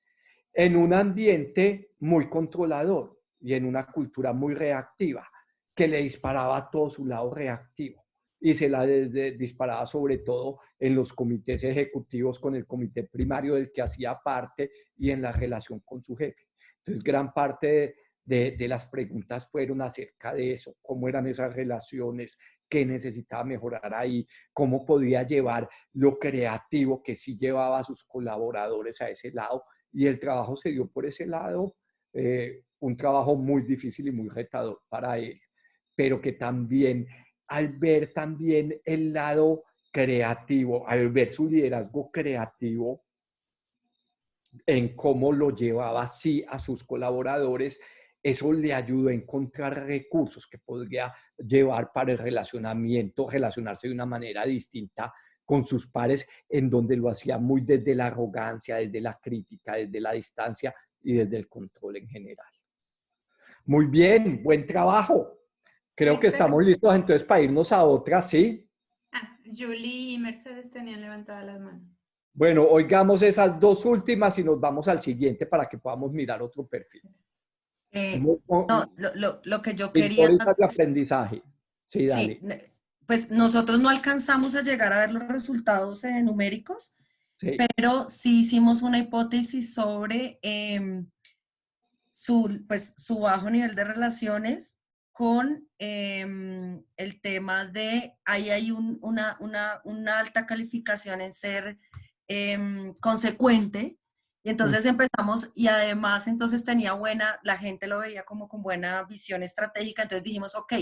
en un ambiente muy controlador y en una cultura muy reactiva, que le disparaba a todo su lado reactivo y se la disparaba sobre todo en los comités ejecutivos con el comité primario del que hacía parte y en la relación con su jefe. Entonces, gran parte de las preguntas fueron acerca de eso, cómo eran esas relaciones, qué necesitaba mejorar ahí, cómo podía llevar lo creativo que sí llevaba a sus colaboradores a ese lado, y el trabajo se dio por ese lado, un trabajo muy difícil y muy retador para él, pero que también al ver también el lado creativo, al ver su liderazgo creativo, en cómo lo llevaba así a sus colaboradores, eso le ayudó a encontrar recursos que podría llevar para el relacionamiento, relacionarse de una manera distinta con sus pares, en donde lo hacía muy desde la arrogancia, desde la crítica, desde la distancia y desde el control en general. Muy bien, buen trabajo. Creo que estamos listos entonces para irnos a otra, ¿sí? Julie y Mercedes tenían levantadas las manos. Bueno, oigamos esas dos últimas y nos vamos al siguiente para que podamos mirar otro perfil. No, lo que yo quería... Historias de aprendizaje. Sí, dale. Sí, pues nosotros no alcanzamos a llegar a ver los resultados numéricos, Sí. pero sí hicimos una hipótesis sobre su bajo nivel de relaciones con el tema de, ahí hay una alta calificación en ser consecuente, y entonces empezamos, y además entonces tenía la gente lo veía como con buena visión estratégica, entonces dijimos, ok,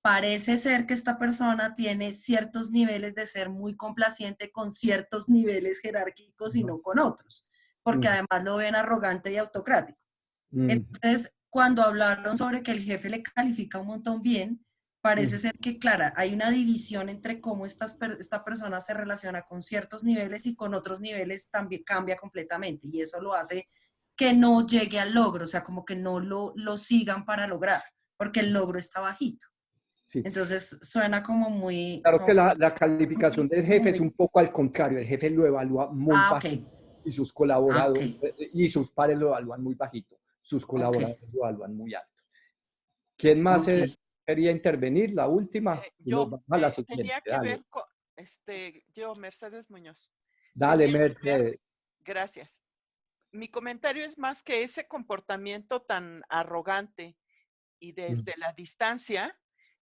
parece ser que esta persona tiene ciertos niveles de ser muy complaciente con ciertos niveles jerárquicos y no con otros, porque además lo ven arrogante y autocrático. Entonces, cuando hablaron sobre que el jefe le califica un montón bien, parece ser que, claro, hay una división entre cómo esta persona se relaciona con ciertos niveles y con otros niveles también cambia completamente, y eso lo hace que no llegue al logro, o sea, como que no lo sigan para lograr, porque el logro está bajito. Sí. Entonces suena como muy... Claro que la calificación del jefe es un poco al contrario, el jefe lo evalúa muy bajito y sus colaboradores y sus pares lo evalúan muy bajito, sus colaboradores lo evalúan muy alto. ¿Quién más quería intervenir? La última. Yo a la siguiente. tenía que ver con, yo, Mercedes Muñoz. Dale, Mercedes. Gracias. Mi comentario es más que ese comportamiento tan arrogante y desde la distancia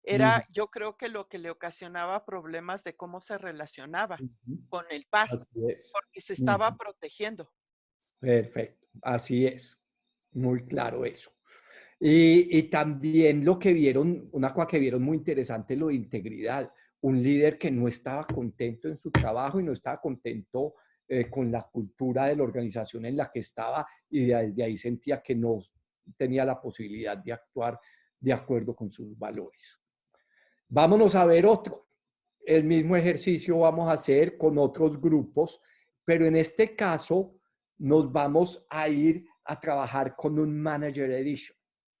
era, yo creo que lo que le ocasionaba problemas de cómo se relacionaba con el par, porque se estaba protegiendo. Perfecto, así es. Muy claro eso. Y también lo que vieron, una cosa que vieron muy interesante, lo de integridad. Un líder que no estaba contento en su trabajo y no estaba contento con la cultura de la organización en la que estaba, y de ahí sentía que no tenía la posibilidad de actuar de acuerdo con sus valores. Vámonos a ver otro. El mismo ejercicio vamos a hacer con otros grupos, pero en este caso nos vamos a ir a trabajar con un Manager Edition.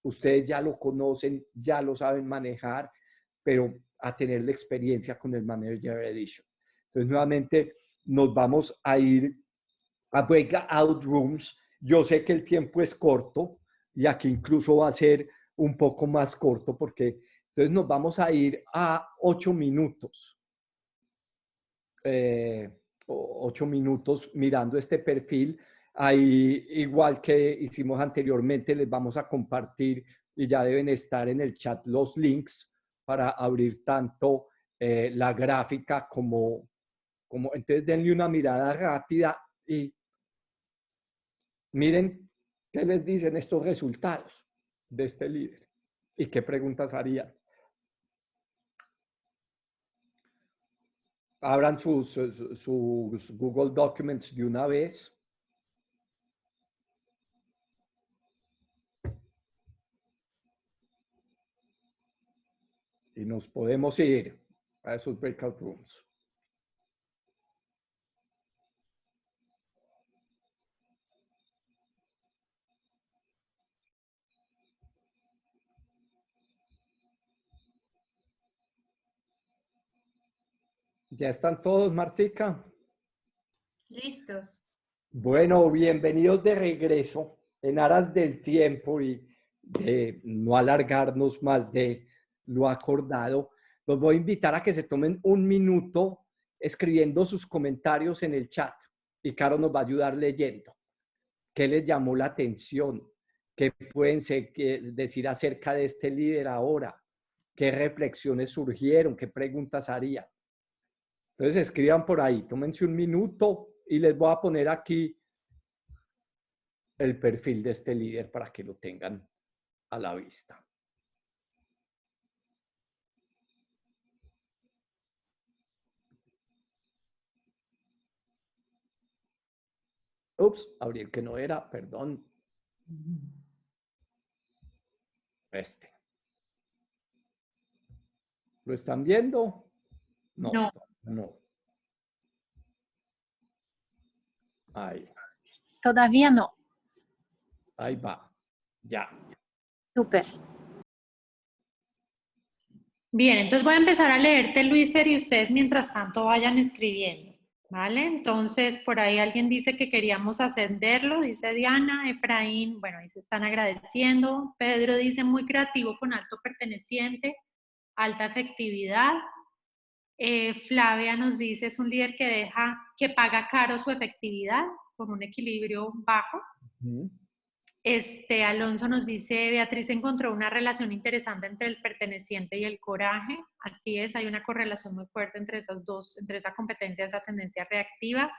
Ustedes ya lo conocen, ya lo saben manejar, pero a tener la experiencia con el Manager Edition. Entonces, nuevamente, nos vamos a ir a Breakout Rooms. Yo sé que el tiempo es corto y aquí incluso va a ser un poco más corto porque entonces nos vamos a ir a 8 minutos. 8 minutos mirando este perfil. Ahí, igual que hicimos anteriormente, les vamos a compartir y ya deben estar en el chat los links para abrir tanto la gráfica como entonces denle una mirada rápida y miren qué les dicen estos resultados de este líder y qué preguntas harían. Abran sus Google Documents de una vez. Y nos podemos ir a esos breakout rooms. ¿Ya están todos, Martica? Listos. Bueno, bienvenidos de regreso. En aras del tiempo y de no alargarnos más de lo acordado, los voy a invitar a que se tomen un minuto escribiendo sus comentarios en el chat y Caro nos va a ayudar leyendo. ¿Qué les llamó la atención? ¿Qué pueden decir acerca de este líder ahora? ¿Qué reflexiones surgieron? ¿Qué preguntas harían? Entonces escriban por ahí, tómense un minuto y les voy a poner aquí el perfil de este líder para que lo tengan a la vista. Ups, abrí el que no era, perdón. Este. ¿Lo están viendo? No. No. Ahí. Todavía no. Ahí va. Ya. Súper. Bien, entonces voy a empezar a leerte, Luisfer, y ustedes mientras tanto vayan escribiendo, ¿vale? Entonces, por ahí alguien dice que queríamos ascenderlo, dice Diana, Efraín, bueno, ahí se están agradeciendo. Pedro dice, muy creativo con alto perteneciente, alta efectividad. Flavia nos dice, es un líder que paga caro su efectividad, con un equilibrio bajo. Alonso nos dice, Beatriz encontró una relación interesante entre el perteneciente y el coraje. Así es, hay una correlación muy fuerte entre esas dos, entre esa competencia y esa tendencia reactiva.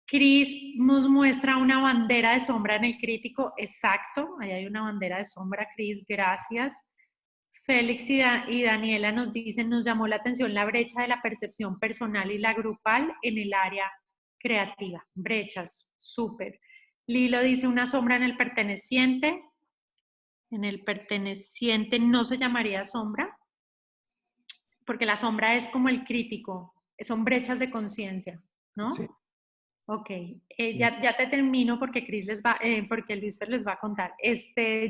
Cris nos muestra una bandera de sombra en el crítico. Exacto, ahí hay una bandera de sombra, Cris, gracias. Félix y Daniela nos dicen, nos llamó la atención la brecha de la percepción personal y la grupal en el área creativa. Brechas, súper. Lilo dice una sombra en el perteneciente. En el perteneciente no se llamaría sombra, porque la sombra es como el crítico, son brechas de conciencia, ¿no? Sí. Ok, ya te termino porque porque Luisfer les va a contar.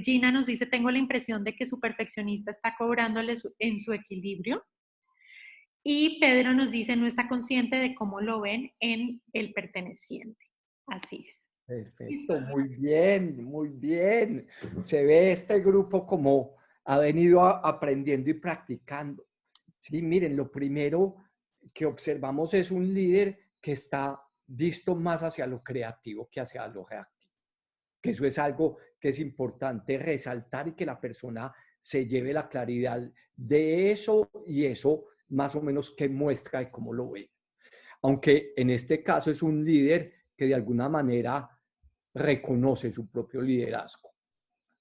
Gina nos dice, tengo la impresión de que su perfeccionista está cobrándole en su equilibrio. Y Pedro nos dice, no está consciente de cómo lo ven en el perteneciente. Así es. Perfecto, muy bien, muy bien. Se ve este grupo como ha venido aprendiendo y practicando. Sí, miren, lo primero que observamos es un líder que está visto más hacia lo creativo que hacia lo reactivo. Que eso es algo que es importante resaltar y que la persona se lleve la claridad de eso y eso más o menos que muestra de cómo lo ve. Aunque en este caso es un líder que de alguna manera reconoce su propio liderazgo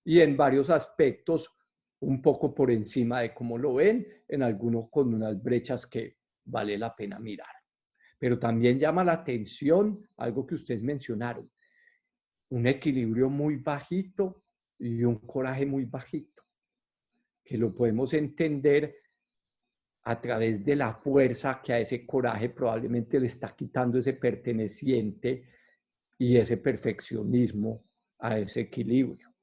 y en varios aspectos un poco por encima de cómo lo ven, en algunos con unas brechas que vale la pena mirar. Pero también llama la atención algo que ustedes mencionaron, un equilibrio muy bajito y un coraje muy bajito, que lo podemos entender a través de la fuerza que a ese coraje probablemente le está quitando ese perteneciente y ese perfeccionismo a ese equilibrio.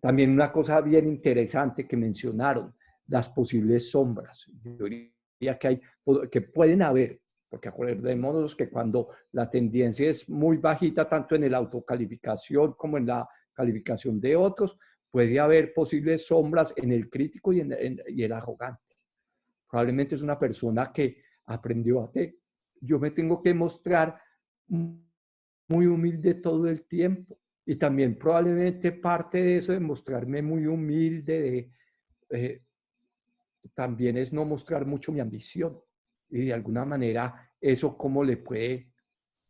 También una cosa bien interesante que mencionaron, las posibles sombras. Yo diría que pueden haber, porque acordémonos que cuando la tendencia es muy bajita, tanto en la autocalificación como en la calificación de otros, puede haber posibles sombras en el crítico y el arrogante. Probablemente es una persona que aprendió a que yo me tengo que mostrar muy humilde todo el tiempo. Y también probablemente parte de eso de mostrarme muy humilde, también es no mostrar mucho mi ambición. Y de alguna manera eso cómo le puede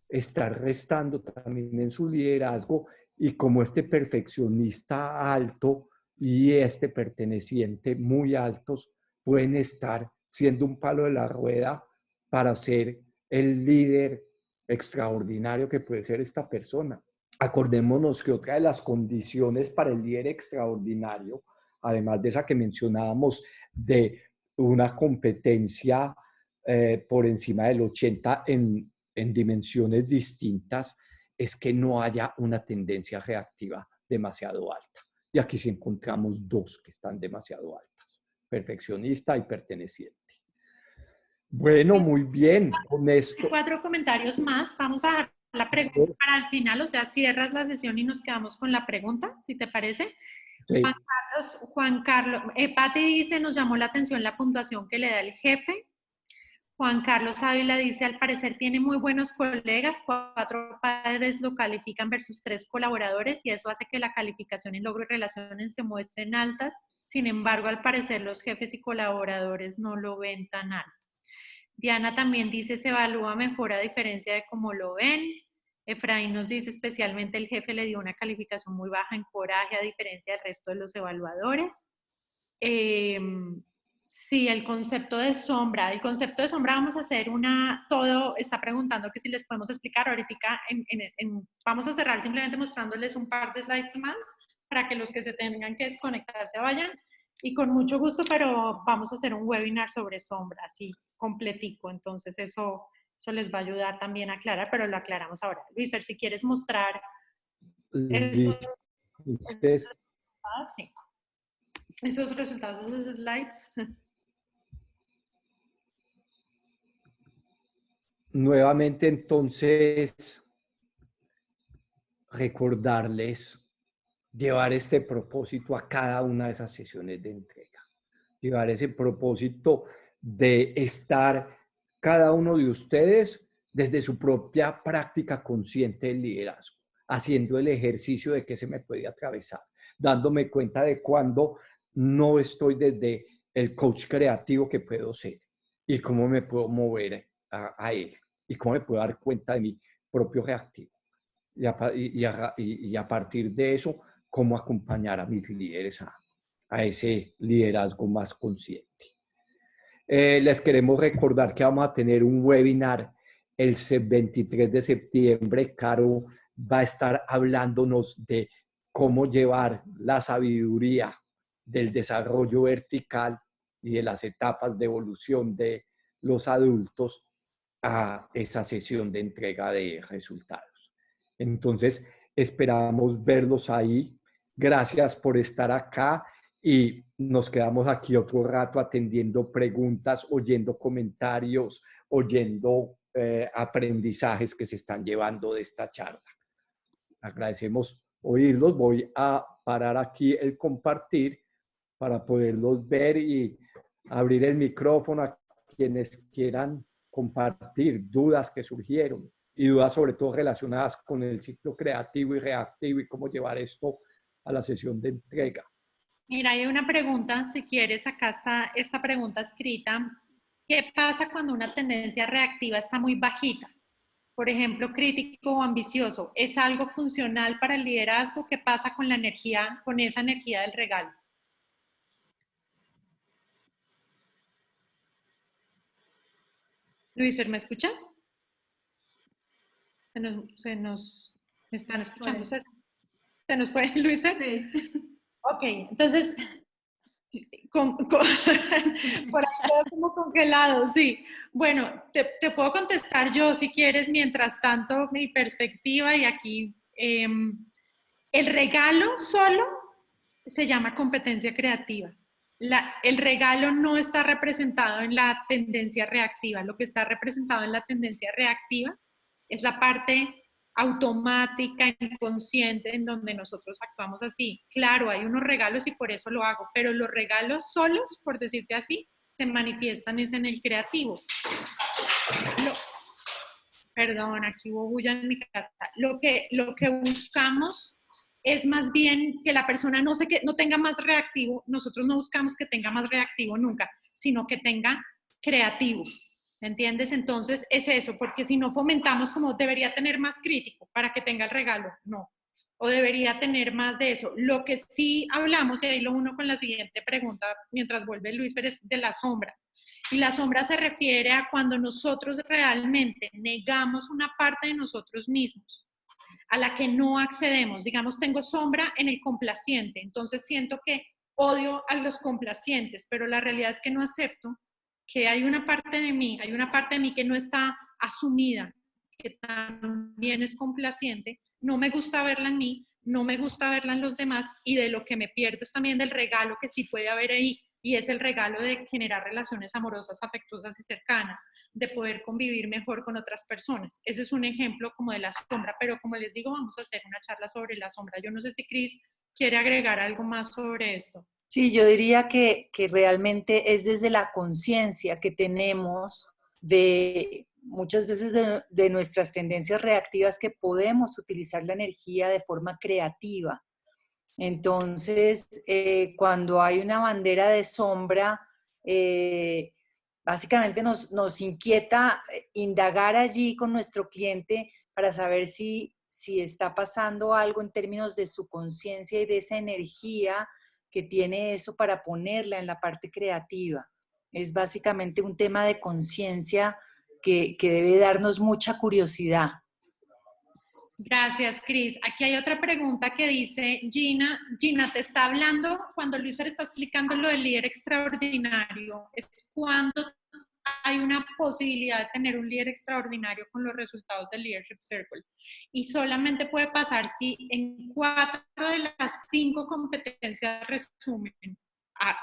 estar restando también en su liderazgo y como este perfeccionista alto y este perteneciente muy altos pueden estar siendo un palo de la rueda para ser el líder extraordinario que puede ser esta persona. Acordémonos que otra de las condiciones para el líder extraordinario, además de esa que mencionábamos de una competencia por encima del 80 en dimensiones distintas, es que no haya una tendencia reactiva demasiado alta. Y aquí sí encontramos dos que están demasiado altas, perfeccionista y perteneciente. Bueno, muy bien. Con esto. 4 comentarios más. Vamos a dar la pregunta para el final, o sea, cierras la sesión y nos quedamos con la pregunta, si te parece. Sí. Juan Carlos, Pati dice, nos llamó la atención la puntuación que le da el jefe. Juan Carlos Ávila dice, al parecer tiene muy buenos colegas, 4 padres lo califican versus 3 colaboradores y eso hace que la calificación en logro y relaciones se muestren altas. Sin embargo, al parecer los jefes y colaboradores no lo ven tan alto. Diana también dice, se evalúa mejor a diferencia de cómo lo ven. Efraín nos dice, especialmente el jefe le dio una calificación muy baja en coraje a diferencia del resto de los evaluadores. Sí, el concepto de sombra. El concepto de sombra vamos a hacer todo está preguntando que si les podemos explicar ahorita. Vamos a cerrar simplemente mostrándoles un par de slides más para que los que se tengan que desconectar se vayan. Y con mucho gusto, pero vamos a hacer un webinar sobre sombra, así completico. Entonces eso les va a ayudar también a aclarar, pero lo aclaramos ahora. Luisfer, si quieres mostrar eso. Sí. Esos resultados de esos slides. Nuevamente, entonces, recordarles llevar este propósito a cada una de esas sesiones de entrega. Llevar ese propósito de estar cada uno de ustedes desde su propia práctica consciente del liderazgo, haciendo el ejercicio de qué se me puede atravesar, dándome cuenta de cuándo no estoy desde el coach creativo que puedo ser y cómo me puedo mover a él y cómo me puedo dar cuenta de mi propio reactivo. Y a partir de eso, cómo acompañar a mis líderes a ese liderazgo más consciente. Les queremos recordar que vamos a tener un webinar el 23 de septiembre. Caro va a estar hablándonos de cómo llevar la sabiduría del desarrollo vertical y de las etapas de evolución de los adultos a esa sesión de entrega de resultados. Entonces, esperamos verlos ahí. Gracias por estar acá y nos quedamos aquí otro rato atendiendo preguntas, oyendo comentarios, oyendo aprendizajes que se están llevando de esta charla. Agradecemos oírlos. Voy a parar aquí el compartir para poderlos ver y abrir el micrófono a quienes quieran compartir dudas que surgieron y dudas sobre todo relacionadas con el ciclo creativo y reactivo y cómo llevar esto a la sesión de entrega. Mira, hay una pregunta, si quieres, acá está esta pregunta escrita. ¿Qué pasa cuando una tendencia reactiva está muy bajita? Por ejemplo, crítico o ambicioso. ¿Es algo funcional para el liderazgo? ¿Qué pasa con la energía, con esa energía del regalo? Luis, ¿me escuchas? ¿Me están escuchando ustedes? ¿Se nos fue, Luis? Sí. Ok, entonces, por ahí quedó como congelado, sí. Bueno, te puedo contestar yo si quieres, mientras tanto, mi perspectiva y aquí, el regalo solo se llama competencia creativa. El regalo no está representado en la tendencia reactiva. Lo que está representado en la tendencia reactiva es la parte automática, inconsciente, en donde nosotros actuamos así. Claro, hay unos regalos y por eso lo hago, pero los regalos solos, por decirte así, se manifiestan es en el creativo. Perdón, aquí hubo bulla en mi casa. Lo que buscamos es más bien que la persona no tenga más reactivo. Nosotros no buscamos que tenga más reactivo nunca, sino que tenga creativo. ¿Me entiendes? Entonces es eso, porque si no fomentamos como debería tener más crítico para que tenga el regalo, no. O debería tener más de eso. Lo que sí hablamos, y ahí lo uno con la siguiente pregunta, mientras vuelve Luis Pérez, de la sombra. Y la sombra se refiere a cuando nosotros realmente negamos una parte de nosotros mismos a la que no accedemos. Digamos, tengo sombra en el complaciente, entonces siento que odio a los complacientes, pero la realidad es que no acepto que hay una parte de mí que no está asumida, que también es complaciente, no me gusta verla en mí, no me gusta verla en los demás, y de lo que me pierdo es también del regalo que sí puede haber ahí, y es el regalo de generar relaciones amorosas, afectuosas y cercanas, de poder convivir mejor con otras personas. Ese es un ejemplo como de la sombra, pero como les digo, vamos a hacer una charla sobre la sombra. Yo no sé si Cris quiere agregar algo más sobre esto. Sí, yo diría que realmente es desde la conciencia que tenemos de muchas veces de nuestras tendencias reactivas que podemos utilizar la energía de forma creativa. Entonces, cuando hay una bandera de sombra, básicamente nos inquieta indagar allí con nuestro cliente para saber si está pasando algo en términos de su conciencia y de esa energía que tiene eso para ponerla en la parte creativa. Es básicamente un tema de conciencia que debe darnos mucha curiosidad. Gracias, Cris. Aquí hay otra pregunta que dice Gina. Gina, te está hablando, cuando Luis está explicando lo del líder extraordinario, es cuando hay una posibilidad de tener un líder extraordinario con los resultados del Leadership Circle. Y solamente puede pasar si en 4 de las 5 competencias resumen,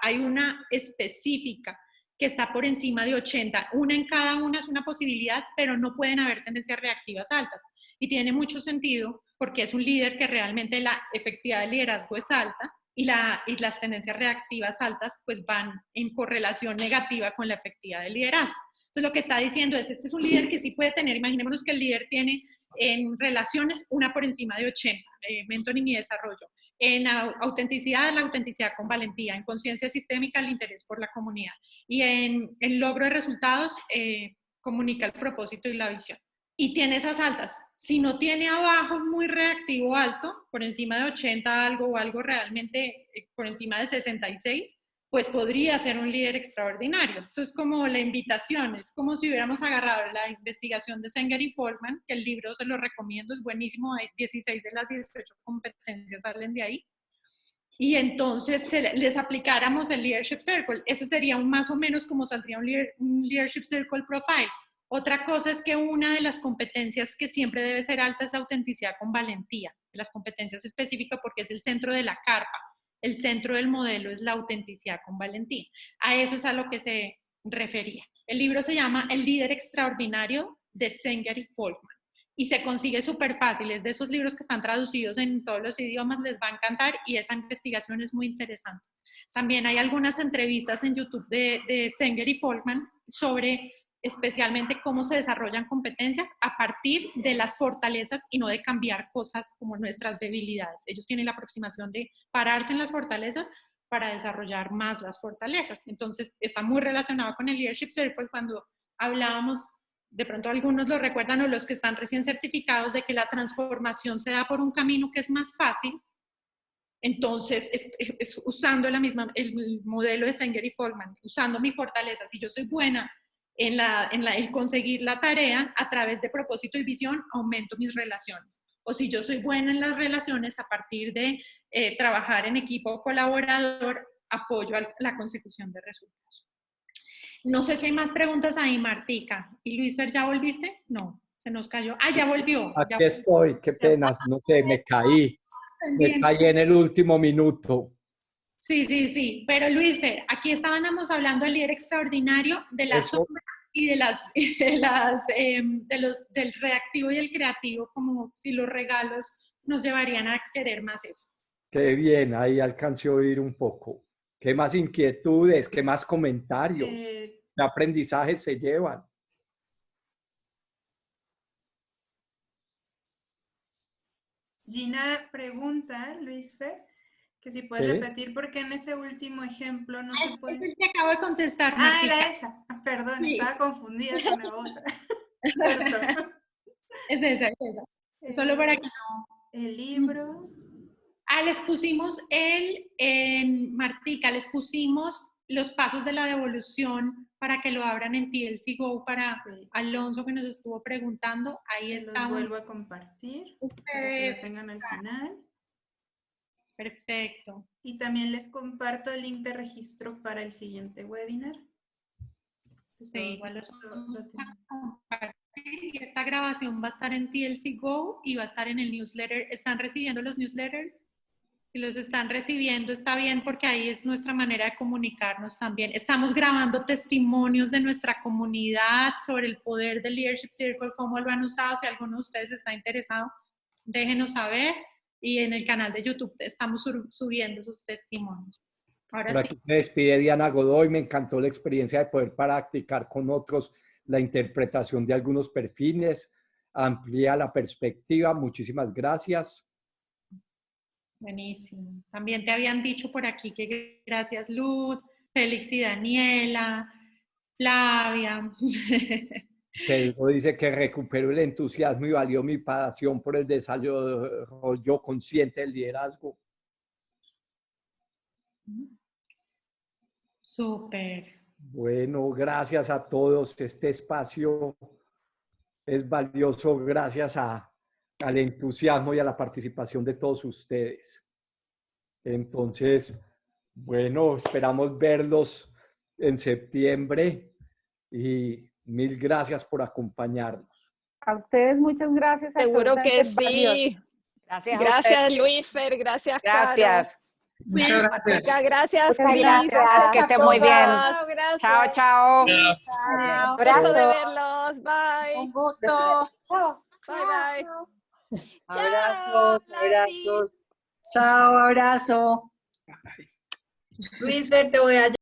hay una específica que está por encima de 80. Una en cada una es una posibilidad, pero no pueden haber tendencias reactivas altas. Y tiene mucho sentido porque es un líder que realmente la efectividad del liderazgo es alta y las tendencias reactivas altas pues van en correlación negativa con la efectividad del liderazgo. Entonces lo que está diciendo es, este es un líder que sí puede tener, imaginémonos que el líder tiene en relaciones una por encima de 80, mentoring y desarrollo. En autenticidad, la autenticidad con valentía. En conciencia sistémica, el interés por la comunidad. Y en logro de resultados, comunica el propósito y la visión. y tiene esas altas. Si no tiene abajo muy reactivo alto, por encima de 80 algo o algo realmente por encima de 66, pues podría ser un líder extraordinario. Eso es como la invitación, es como si hubiéramos agarrado la investigación de Zenger y Folkman, que el libro se lo recomiendo, es buenísimo, hay 16 de las 18 competencias salen de ahí, y entonces les aplicáramos el Leadership Circle. Ese sería más o menos como saldría un Leadership Circle Profile. Otra cosa es que una de las competencias que siempre debe ser alta es la autenticidad con valentía, las competencias específicas, porque es el centro de la carpa. El centro del modelo es la autenticidad con valentía. A eso es a lo que se refería. El libro se llama El líder extraordinario de Zenger y Folkman y se consigue súper fácil. Es de esos libros que están traducidos en todos los idiomas, les va a encantar y esa investigación es muy interesante. También hay algunas entrevistas en YouTube de Zenger y Folkman sobre especialmente cómo se desarrollan competencias a partir de las fortalezas y no de cambiar cosas como nuestras debilidades. Ellos tienen la aproximación de pararse en las fortalezas para desarrollar más las fortalezas. Entonces, está muy relacionado con el Leadership Circle cuando hablábamos, de pronto algunos lo recuerdan o los que están recién certificados, de que la transformación se da por un camino que es más fácil. Entonces, es usando el modelo de Zenger y Folkman, usando mi fortaleza. Si yo soy buena en el conseguir la tarea, a través de propósito y visión, aumento mis relaciones. O si yo soy buena en las relaciones, a partir de trabajar en equipo colaborador, apoyo a la consecución de resultados. No sé si hay más preguntas ahí, Martica. ¿Y Luisfer, ya volviste? No, se nos cayó. Ah, ya volvió. Aquí estoy, qué pena, no sé, me caí en el último minuto. Sí, pero Luisfer, aquí estábamos hablando del líder extraordinario, de la sombra y del reactivo y el creativo, como si los regalos nos llevarían a querer más eso. Qué bien, ahí alcancé a oír un poco. ¿Qué más inquietudes? ¿Qué más comentarios? ¿Qué aprendizajes se llevan? Gina pregunta, Luisfer, que si puedes repetir porque en ese último ejemplo no se puede... Es el que acabo de contestar, Martica. Martica. Era esa. Perdón, sí. Estaba confundida con la otra. Perdón. Es esa. Solo para que no... El libro... les pusimos Martica, les pusimos los pasos de la devolución para que lo abran en TLC Go para Alonso que nos estuvo preguntando. Ahí está. Los vuelvo a compartir para que lo tengan al final. Perfecto. Y también les comparto el link de registro para el siguiente webinar. Sí, igual lo compartir. Y esta grabación va a estar en TLC Go y va a estar en el newsletter. ¿Están recibiendo los newsletters? Si los están recibiendo, está bien, porque ahí es nuestra manera de comunicarnos también. Estamos grabando testimonios de nuestra comunidad sobre el poder del Leadership Circle, cómo lo han usado. Si alguno de ustedes está interesado, déjenos saber. Y en el canal de YouTube estamos subiendo esos testimonios. Ahora Por aquí me despide Diana Godoy. Me encantó la experiencia de poder practicar con otros la interpretación de algunos perfiles. Amplía la perspectiva. Muchísimas gracias. Buenísimo. También te habían dicho por aquí que gracias Luz, Félix y Daniela, Flavia. Pedro dice que recuperó el entusiasmo y valió mi pasión por el desarrollo consciente del liderazgo. Súper. Bueno, gracias a todos. Este espacio es valioso gracias al entusiasmo y a la participación de todos ustedes. Entonces, bueno, esperamos verlos en septiembre y mil gracias por acompañarnos. A ustedes muchas gracias. Seguro que sí. Gracias Luisfer, gracias Caro. Muchas gracias. Gracias. Que esté muy bien. Chao, chao. Un gusto de verlos. Bye. Un gusto. Bye. Abrazos. Chao, abrazo. Luisfer, te voy a